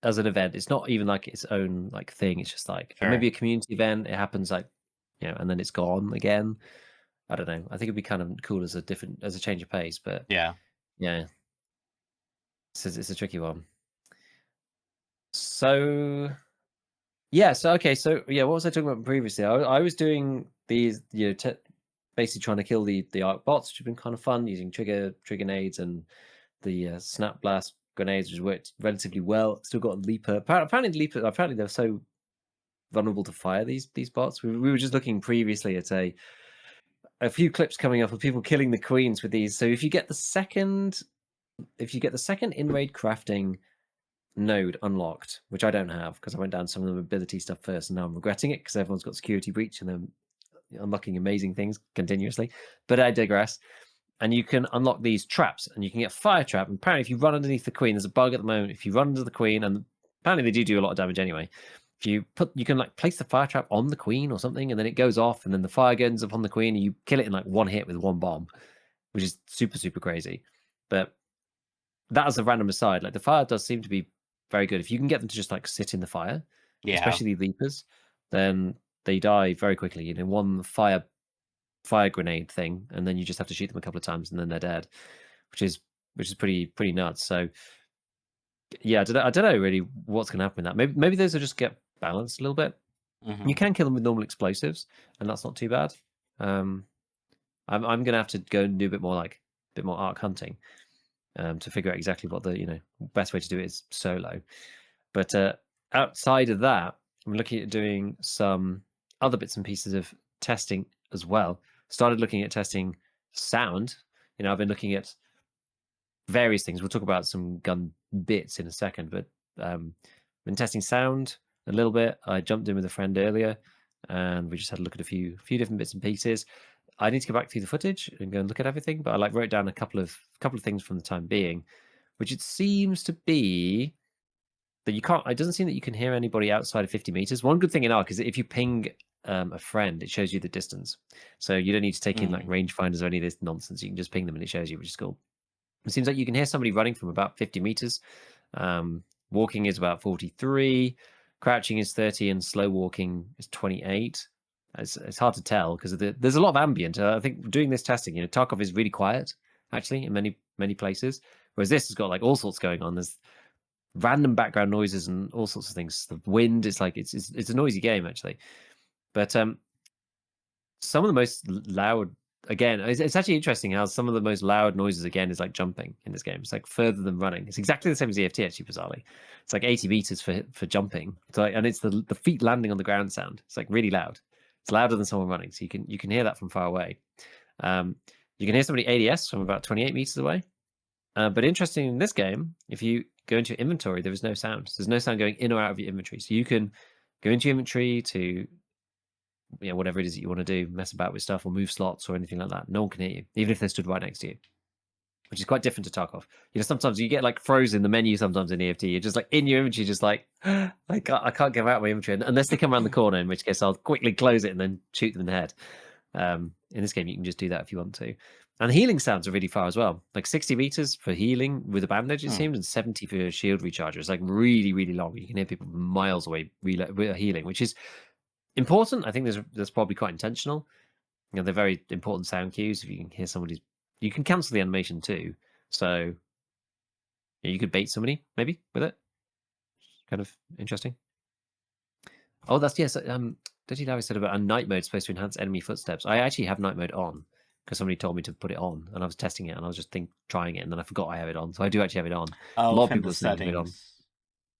event. It's not even like its own like thing. It's just like Sure. maybe a community event. It happens like and then it's gone again. I don't know. I think it'd be kind of cool as a change of pace. But Yeah. yeah, it's a tricky one. So yeah, so okay, so yeah, what was I talking about previously? I was doing these, basically trying to kill the arc bots, which have been kind of fun using trigger nades and the snap blast grenades, which worked relatively well. Still got leaper. Apparently they're so vulnerable to fire these bots. We were just looking previously at a few clips coming up of people killing the queens with these. So if you get the second in raid crafting node unlocked, which I don't have because I went down some of the ability stuff first, and now I'm regretting it because everyone's got security breach and they're unlocking amazing things continuously. But I digress. And you can unlock these traps, and you can get fire trap. And apparently, if you run underneath the queen, there's a bug at the moment. If you run under the queen, and apparently they do a lot of damage anyway. If you can like place the fire trap on the queen or something, and then it goes off, and then the fire guns upon the queen, and you kill it in like one hit with one bomb, which is super super crazy. But that as a random aside, like the fire does seem to be very good. If you can get them to just like sit in the fire, Yeah. especially leapers, then they die very quickly. One fire grenade thing, and then you just have to shoot them a couple of times, and then they're dead, which is pretty nuts. So yeah, I don't know really what's going to happen with that. Maybe those will just get balanced a little bit. You Hmm. can kill them with normal explosives, and that's not too bad. Um, I'm going to have to go and do a bit more arc hunting to figure out exactly what the best way to do it is solo. But outside of that, I'm looking at doing some other bits and pieces of testing as well. Started looking at testing sound. I've been looking at various things. We'll talk about some gun bits in a second, but been testing sound a little bit. I jumped in with a friend earlier, and we just had a look at a few different bits and pieces. I need to go back through the footage and go and look at everything, but I wrote down a couple of things from the time being, which it seems to be that you can't. It doesn't seem that you can hear anybody outside of 50 meters. One good thing in Arc is that if you ping a friend, it shows you the distance, so you don't need to take in like Mm. rangefinders or any of this nonsense. You can just ping them and it shows you, which is cool. It seems like you can hear somebody running from about 50 meters. Walking is about 43, crouching is 30, and slow walking is 28. It's hard to tell because there's a lot of ambient. I think doing this testing, Tarkov is really quiet actually in many places, whereas this has got like all sorts going on. There's random background noises and all sorts of things. The wind, it's like it's a noisy game actually. But some of the most loud, again, it's actually interesting how some of the most loud noises again is like jumping in this game. It's like further than running. It's exactly the same as EFT actually, bizarrely. It's like 80 meters for jumping. So and it's the feet landing on the ground sound. It's like really loud. It's louder than someone running, so you can hear that from far away. um, you can hear somebody ADS from about 28 meters away. But interesting in this game, if you go into your inventory, there is no sound. There's no sound going in or out of your inventory. So you can go into your inventory to whatever it is that you want to do, mess about with stuff or move slots or anything like that. No one can hear you, even if they stood right next to you. which is quite different to Tarkov. Sometimes you get like frozen the menu. Sometimes in EFT, you're just like in your inventory, just like I can't get out my inventory unless they come around the corner. In which case, I'll quickly close it and then shoot them in the head. In this game, you can just do that if you want to. And the healing sounds are really far as well. Like 60 meters for healing with a bandage, it Hmm. seems, and 70 for shield recharger. It's like really, really long. You can hear people miles away healing, which is important. I think that's probably quite intentional. They're very important sound cues. If you can hear somebody's, you can cancel the animation too. So you could bait somebody maybe with it. Kind of interesting. Oh, that's yes. Dirty Larry said about a night mode supposed to enhance enemy footsteps. I actually have night mode on because somebody told me to put it on, and I was testing it, and I was just trying it, and then I forgot I have it on. So I do actually have it on. A Oh, lot of from people the are saying to put it on. settings.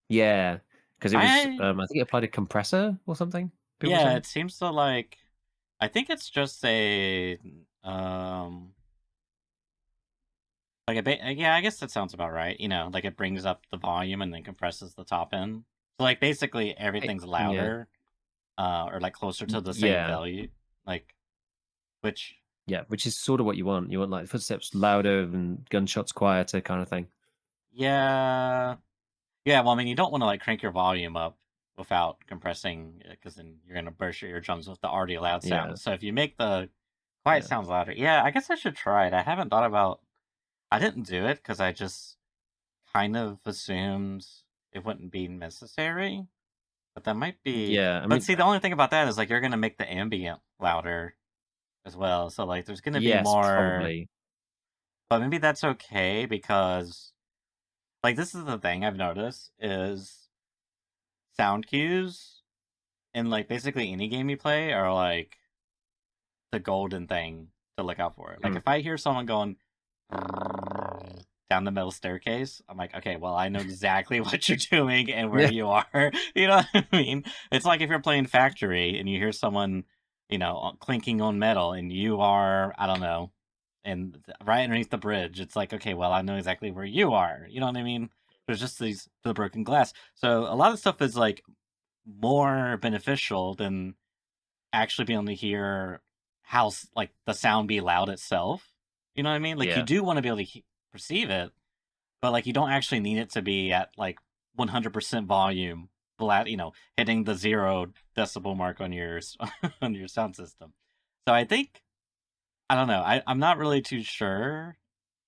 Yeah, because it was. I I think it applied a compressor or something. People were Yeah, saying. it seems to like. I think it's just a um like yeah, I guess that sounds about right. Like it brings up the volume and then compresses the top end. So like basically everything's Yeah, louder, or like closer to the same yeah, value. Like which yeah. Which is sort of what you want. You want like footsteps louder and gunshots quieter, kind of thing. yeah. Yeah, well, I mean, you don't want to like crank your volume up without compressing, because then you're gonna burst your eardrums with the already loud Yeah, sounds. So if you make the quiet yeah, sounds louder, yeah, I guess I should try it. I haven't thought about. I didn't do it because I just kind of assumed it wouldn't be necessary, but that might be. yeah. I But mean, see, the only thing about that is like you're gonna make the ambient louder as well. So like, there's gonna be yes, more. probably. But maybe that's okay because like this is the thing I've noticed is sound cues in like basically any game you play are like the golden thing to look out for. Like Mm. if I hear someone going down the middle staircase, I'm like, okay, well, I know exactly what you're doing and where Yeah, you are. You know what I mean? It's like if you're playing Factory and you hear someone, clinking on metal and you are, I don't know, and right underneath the bridge, it's like, okay, well, I know exactly where you are. You know what I mean? There's just the broken glass. So a lot of stuff is like more beneficial than actually being able to hear like the sound be loud itself. You know what I mean? Like you yeah. do want to be able to perceive it, but like you don't actually need it to be at like 100% volume, hitting the 0 decibel mark on your on your sound system. So I think I don't know. I'm not really too sure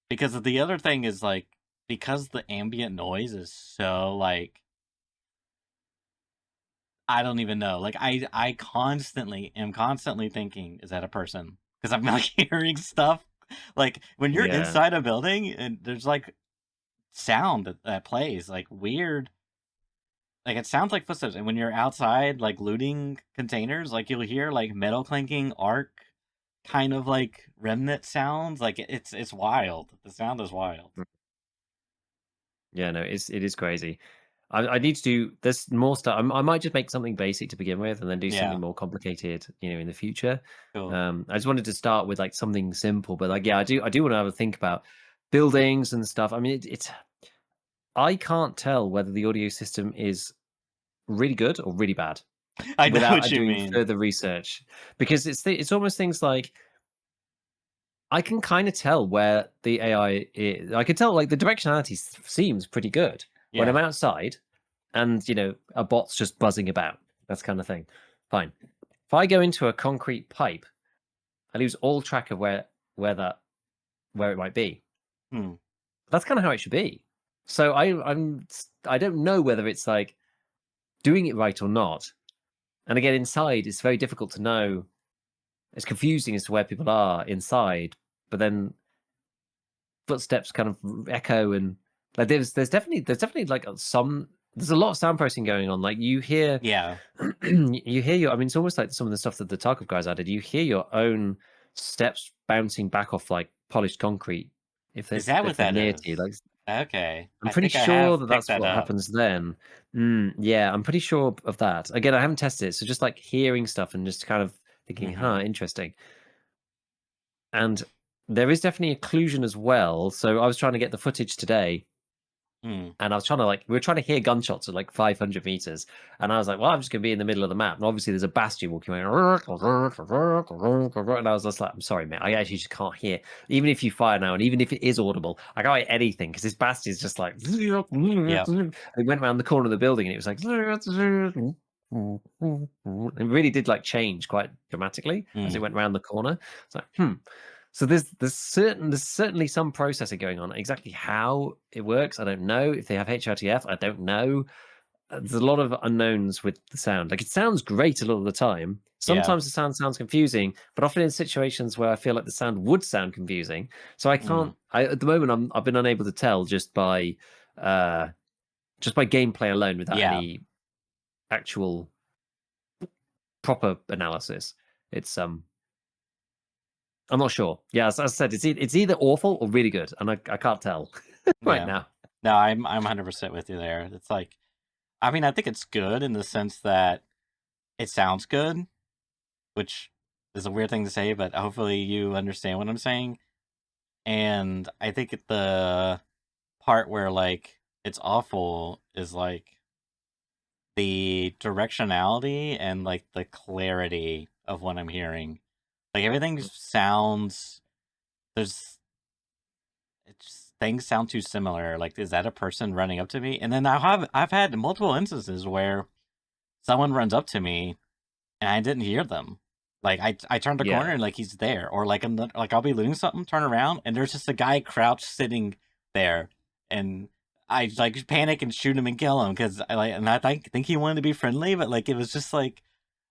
because the other thing is like because the ambient noise is so like I don't even know. Like I constantly am constantly thinking, is that a person? Because I'm like hearing stuff. Like when you're Yeah. inside a building and there's like sound that plays, like weird. Like it sounds like footsteps. And when you're outside, like looting containers, like you'll hear like metal clanking, arc kind of like remnant sounds. Like it's wild. The sound is wild. Mm. Yeah, no, it is crazy. I need to do there's more stuff. I might just make something basic to begin with and then do something Yeah. more complicated, in the future. Cool. I just wanted to start with like something simple, but like yeah, I do want to have a think about buildings and stuff. I mean, it's I can't tell whether the audio system is really good or really bad I know without what you doing mean. further research because it's almost things like I can kind of tell where the AI is. I can tell like the directionality seems pretty good when I'm Yeah. outside, and a bot's just buzzing about. That's kind of thing. Fine. If I go into a concrete pipe, I lose all track of where it might be. Hmm. That's kind of how it should be. So I don't know whether it's like doing it right or not. And again, inside it's very difficult to know. It's confusing as to where people are inside, but then footsteps kind of echo and like there's definitely like there's a lot of sound processing going on. Like you hear Yeah. you hear your I mean it's almost like some of the stuff that the Tarkov guys added. You hear your own steps bouncing back off like polished concrete Is that if what they're that near to you. is? Like Okay. I'm I pretty think I sure have that picked that's that what up. happens then. Yeah, I'm pretty sure of that. Again, I haven't tested it, so just like hearing stuff and just kind of thinking, Hmm. huh, interesting. And there is definitely occlusion as well. So I was trying to get the footage today Mm. And I was trying to we were trying to hear gunshots at like 500 meters. And I was like, well, I'm just going to be in the middle of the map. And obviously there's a bastion walking around. And I was just like, I'm sorry, mate. I actually just can't hear. Even if you fire now, and even if it is audible, I can't hear anything because this bastion is just like. Yep. And it went around the corner of the building and it was like. It really did like change quite dramatically as it Mm. went around the corner. It's like, So there's certainly some processing going on. Exactly how it works, I don't know. If they have HRTF, I don't know. There's a lot of unknowns with the sound. Like it sounds great a lot of the time. Yeah. Sometimes the sound sounds confusing, but often in situations where I feel like the sound would sound confusing. So I Mm. can't. At the moment I've been unable to tell just by gameplay alone without Yeah. any actual proper analysis. It's I'm not sure. Yeah, as I said, it's either awful or really good, and I can't tell right Yeah. now. No, I'm 100% with you there. It's like, I mean, I think it's good in the sense that it sounds good, which is a weird thing to say, but hopefully you understand what I'm saying. And I think the part where like it's awful is like the directionality and like the clarity of what I'm hearing. Like everything sounds there's things sound too similar. Like, is that a person running up to me? And then I've had multiple instances where someone runs up to me and I didn't hear them. Like I turned the corner Yeah. and like he's there, or like like I'll be looting something, turn around and there's just a guy crouched sitting there, and I like panic and shoot him and kill him because I think he wanted to be friendly, but like it was just like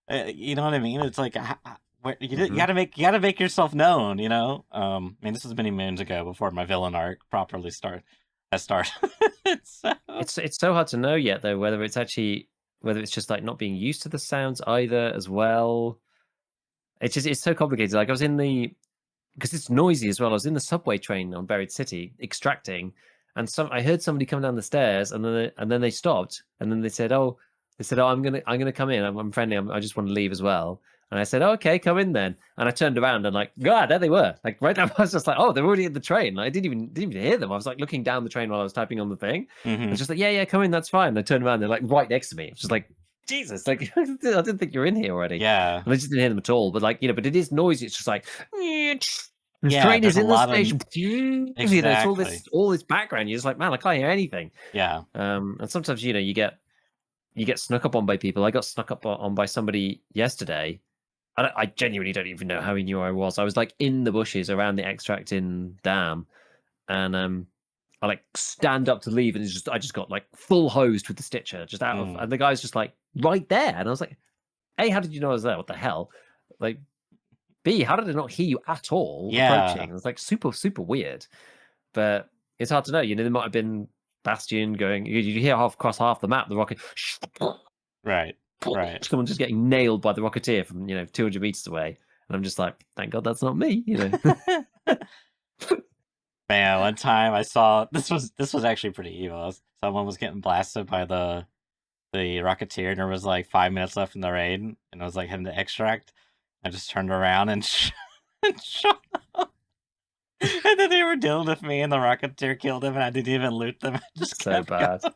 you know what I mean? It's like Hmm. you gotta make yourself known, you know. I mean, this was many moons ago before my villain arc properly started. So, It's so hard to know yet though whether it's just like not being used to the sounds either as well. It's so complicated. Like I was in the because it's noisy as well. I was in the subway train on Buried City extracting, and I heard somebody come down the stairs, and then they stopped, and then they said, I'm gonna come in. I'm friendly. I just want to leave as well. And I said, oh, okay, come in then. And I turned around and like, God, there they were. Like right now, I was just like, oh, they're already at the train. Like, I didn't even hear them. I was like looking down the train while I was typing on the thing. hmm And just like, yeah, yeah, come in, that's fine. And I turned around, they're like right next to me. It's just like, Jesus, like I didn't think you were in here already. yeah, And I just didn't hear them at all. But like, but it is noisy. It's just like this yeah. train There's is a in the lot of station. It's exactly. all this background. You're just like, man, I can't hear anything. Yeah. And sometimes you get snuck up on by people. I got snuck up on by somebody yesterday. I genuinely don't even know how he knew I was. I was like in the bushes around the extracting dam, and I like stand up to leave, and I just got like full hosed with the stitcher just out of, Mm. and the guy's just like right there, and I was like, hey, how did you know I was there? What the hell? Like, B, how did I not hear you at all Yeah. approaching? It was like super, super weird. But it's hard to know. There might have been Bastion going. You hear across half the map the rocket. Right. Right. Someone just getting nailed by the Rocketeer from 200 meters away, and I'm just like, thank God that's not me. Man, one time I saw this was actually pretty evil. Someone was getting blasted by the Rocketeer, and there was like 5 minutes left in the raid, and I was like heading to extract. I just turned around and, and shot him. And then they were dealing with me, and the Rocketeer killed him, and I didn't even loot them. I just So kept bad, going.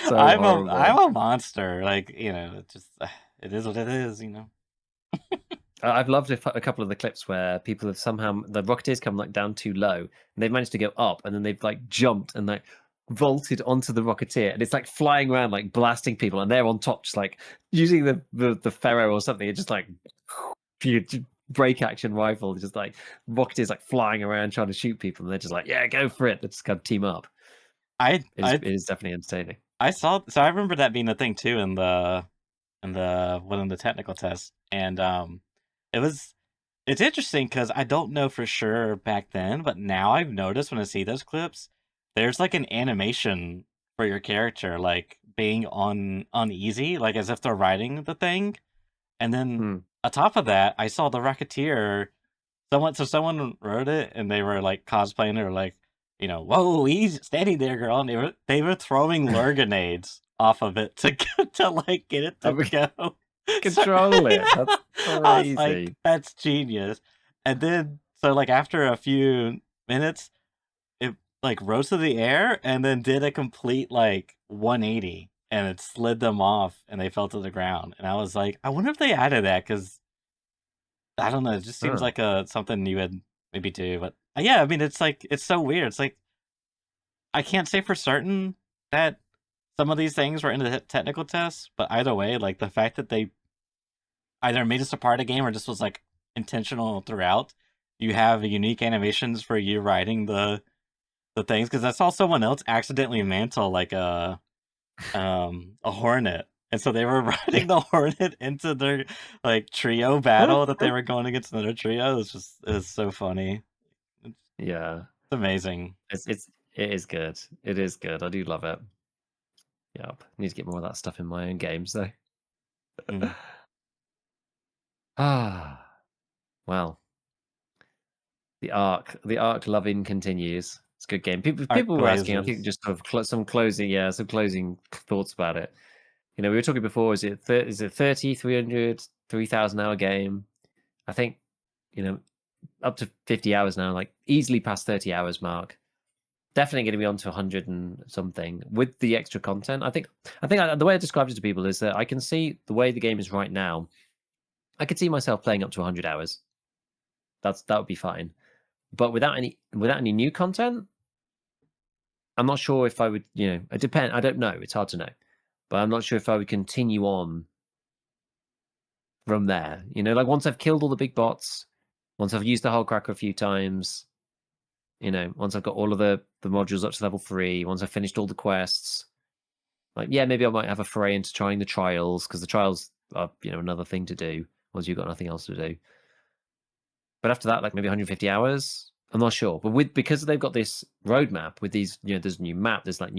so I'm horrible. a monster. Like it just it is what it is. I've loved a couple of the clips where people have somehow the Rocketeers come like down too low, and they've managed to go up, and then they've like jumped and like vaulted onto the Rocketeer, and it's like flying around like blasting people, and they're on top just like using the Pharaoh or something. It's just like break action rifle, just like Rocketeers like flying around trying to shoot people, and they're just like, yeah, go for it. They just kind of team up. I It I is definitely entertaining. I saw so I remember that being a thing too in the one of the technical tests, and it was it's interesting because I don't know for sure back then, but now I've noticed when I see those clips, there's like an animation for your character like being on uneasy, like as if they're riding the thing, and then Hmm. on top of that, I saw the Rocketeer. Someone wrote it and they were like cosplaying or like, whoa, he's standing there, girl, and they were throwing lure grenades off of it to to like get it I to mean, go. So control it. yeah, That's I was like, crazy. that's genius. And then so like after a few minutes, it like rose to the air and then did a complete like 180 and it slid them off and they fell to the ground. And I was like, I wonder if they added that because I don't know, it just seems Huh. like something you would maybe do. But yeah, I mean, it's like it's so weird. It's like I can't say for certain that some of these things were in the technical tests, but either way, like the fact that they either made us a part of the game or just was like intentional throughout. You have unique animations for you riding the things because I saw someone else accidentally mantle like a hornet, and so they were riding the hornet into their like trio battle that they were going against another trio. It's so funny. It's Yeah, amazing. it is good. It is good. I do love it. Yep. Need to get more of that stuff in my own games though. Mm. Ah, well, the arc loving continues. It's a good game. Art People were asking, I think, glazes. just sort of some closing, yeah, some closing thoughts about it. You know, we were talking before. Is it 30, 300, 3,000 hour game? I think, you know, up to 50 hours now, like easily past 30 hours mark. Definitely going to be on to 100 and something with the extra content. The way I describe it to people is that I can see the way the game is right now. I could see myself playing up to 100 hours. That would be fine. But without any new content, I'm not sure if I would, it depends. I don't know. It's hard to know. But I'm not sure if I would continue on from there. Like once I've killed all the big bots, once I've used the hull cracker a few times, once I've got all of the modules up to level 3, once I've finished all the quests, like, yeah, maybe I might have a foray into trying the trials, because the trials are, another thing to do once you've got nothing else to do. But after that, like maybe 150 hours, I'm not sure. But because they've got this roadmap with these, there's a new map, there's like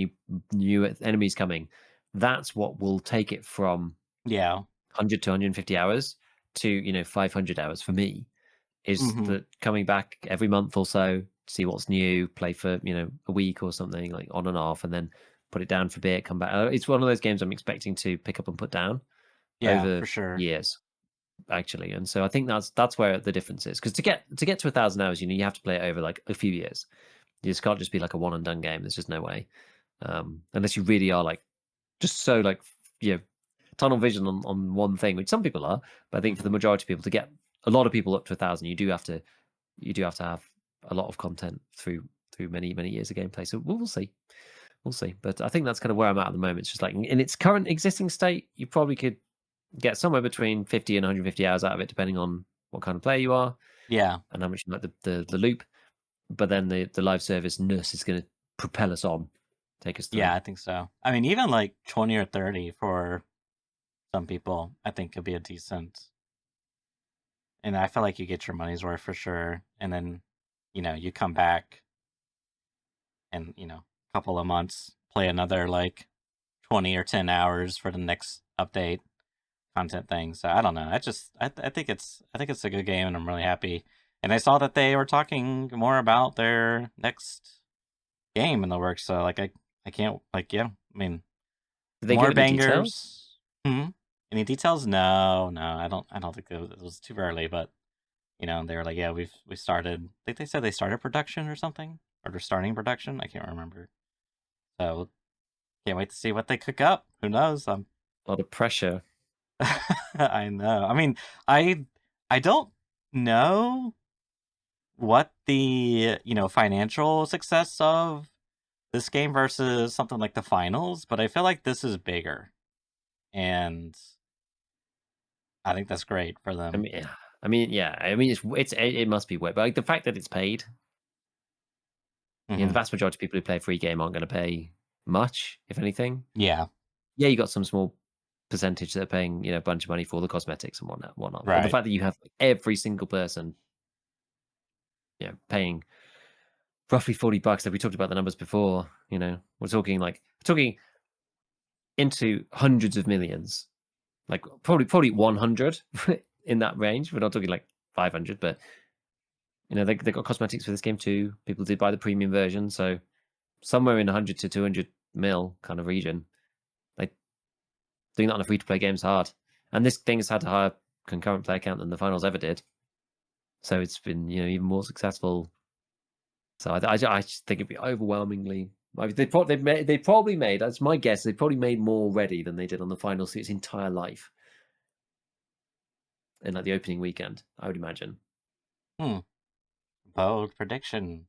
new enemies coming. That's what will take it from Yeah. 100 to 150 hours to 500 hours for me. Is Hmm. that coming back every month or so, see what's new, play for a week or something, like on and off, and then put it down for a bit, come back. It's one of those games I'm expecting to pick up and put down Yeah, over for sure. years, actually. And so I think that's where the difference is, because to get to 1,000 hours, you have to play it over like a few years. You just can't just be like a one and done game. There's just no way, unless you really are like just so like tunnel vision on one thing, which some people are. But I think for the Hmm. majority of people, to get a lot of people up to 1,000, you do have to have a lot of content through many years of gameplay. So we'll see. We'll see. But I think that's kind of where I'm at the moment. It's just like in its current existing state, you probably could get somewhere between 50 and 150 hours out of it, depending on what kind of player you are Yeah. and how much you like the loop. But then the live service nurse is going to propel us on, take us Yeah, through. I think so. I mean, even like 20 or 30 for some people, I think could be a decent. And I feel like you get your money's worth for sure. And then, you come back and, a couple of months, play another like 20 or 10 hours for the next update content thing. So I don't know. I think it's a good game and I'm really happy. And I saw that they were talking more about their next game in the works. So like I can't like yeah, I mean Did they give more any details? bangers. Hmm. Any details? No, no. I don't think it was too early, but they were like, yeah, we started. I think they said they started production or something, or they're starting production. I can't remember. So can't wait to see what they cook up. Who knows? A lot of pressure. I know. I mean, I don't know what the financial success of this game versus something like the finals, but I feel like this is bigger, and I think that's great for I them. mean, yeah. I mean, yeah. I mean, it must be weird, but like the fact that it's paid. The Hmm. vast majority of people who play a free game aren't going to pay much, if anything. Yeah. Yeah, you got some small percentage that are paying, a bunch of money for the cosmetics and whatnot. But the Right. fact that you have every single person, paying roughly $40, that we talked about the numbers before, we're talking into hundreds of millions, like probably 100 in that range. We're not talking like 500, but they got cosmetics for this game too. People did buy the premium version, so somewhere in 100 to 200 mil kind of region. Like doing that on a free to play game is hard, and this thing has had a higher concurrent player count than the finals ever did. So it's been even more successful So I just think it'd be overwhelmingly. They probably made. That's my guess. They probably made more ready than they did on the final suit's entire life in like the opening weekend. I would imagine. Hmm. Bold prediction.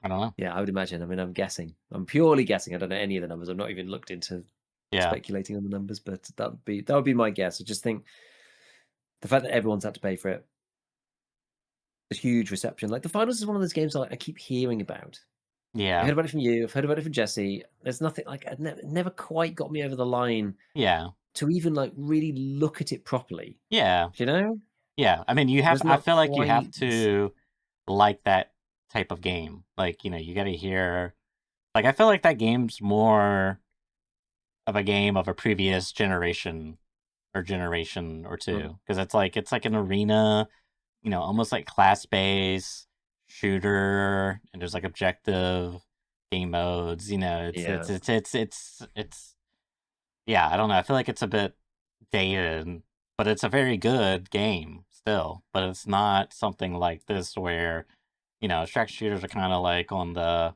I don't know. Yeah, I would imagine. I mean, I'm guessing. I'm purely guessing. I don't know any of the numbers. I've not even looked into Yeah. speculating on the numbers, but that would be my guess. I just think the fact that everyone's had to pay for it, a huge reception. Like the finals is one of those games I keep hearing about. I Yeah. heard about it from you. I've heard about it from Jesse. There's nothing like it never quite got me over the line Yeah. to even like really look at it properly. Yeah. Do you know? Yeah. I mean, Just I not feel like you have quite. to like that type of game. Like, you got to hear, like, I feel like that game's more of a game of a previous generation or generation or Mm, two. Because it's like an arena, almost like class-based shooter, and there's like objective game modes. yeah, It's yeah. I don't know. I feel like it's a bit dated, but it's a very good game still. But it's not something like this where extraction shooters are kind of like on the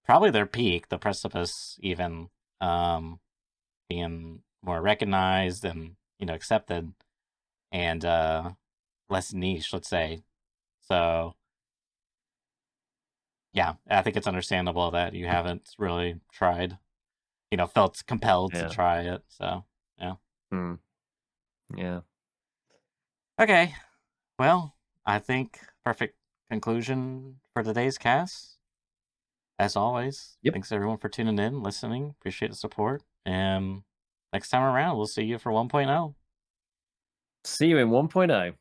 probably their peak, the precipice, even um, being more recognized and accepted and less niche, let's say. So yeah, I think it's understandable that you haven't really tried, felt compelled to yeah, try it. So yeah. mm, yeah. Okay. Well, I think perfect conclusion for today's cast. As always, Yep. thanks everyone for tuning in, listening. Appreciate the support. And next time around, we'll see you for 1.0. See you in 1.0.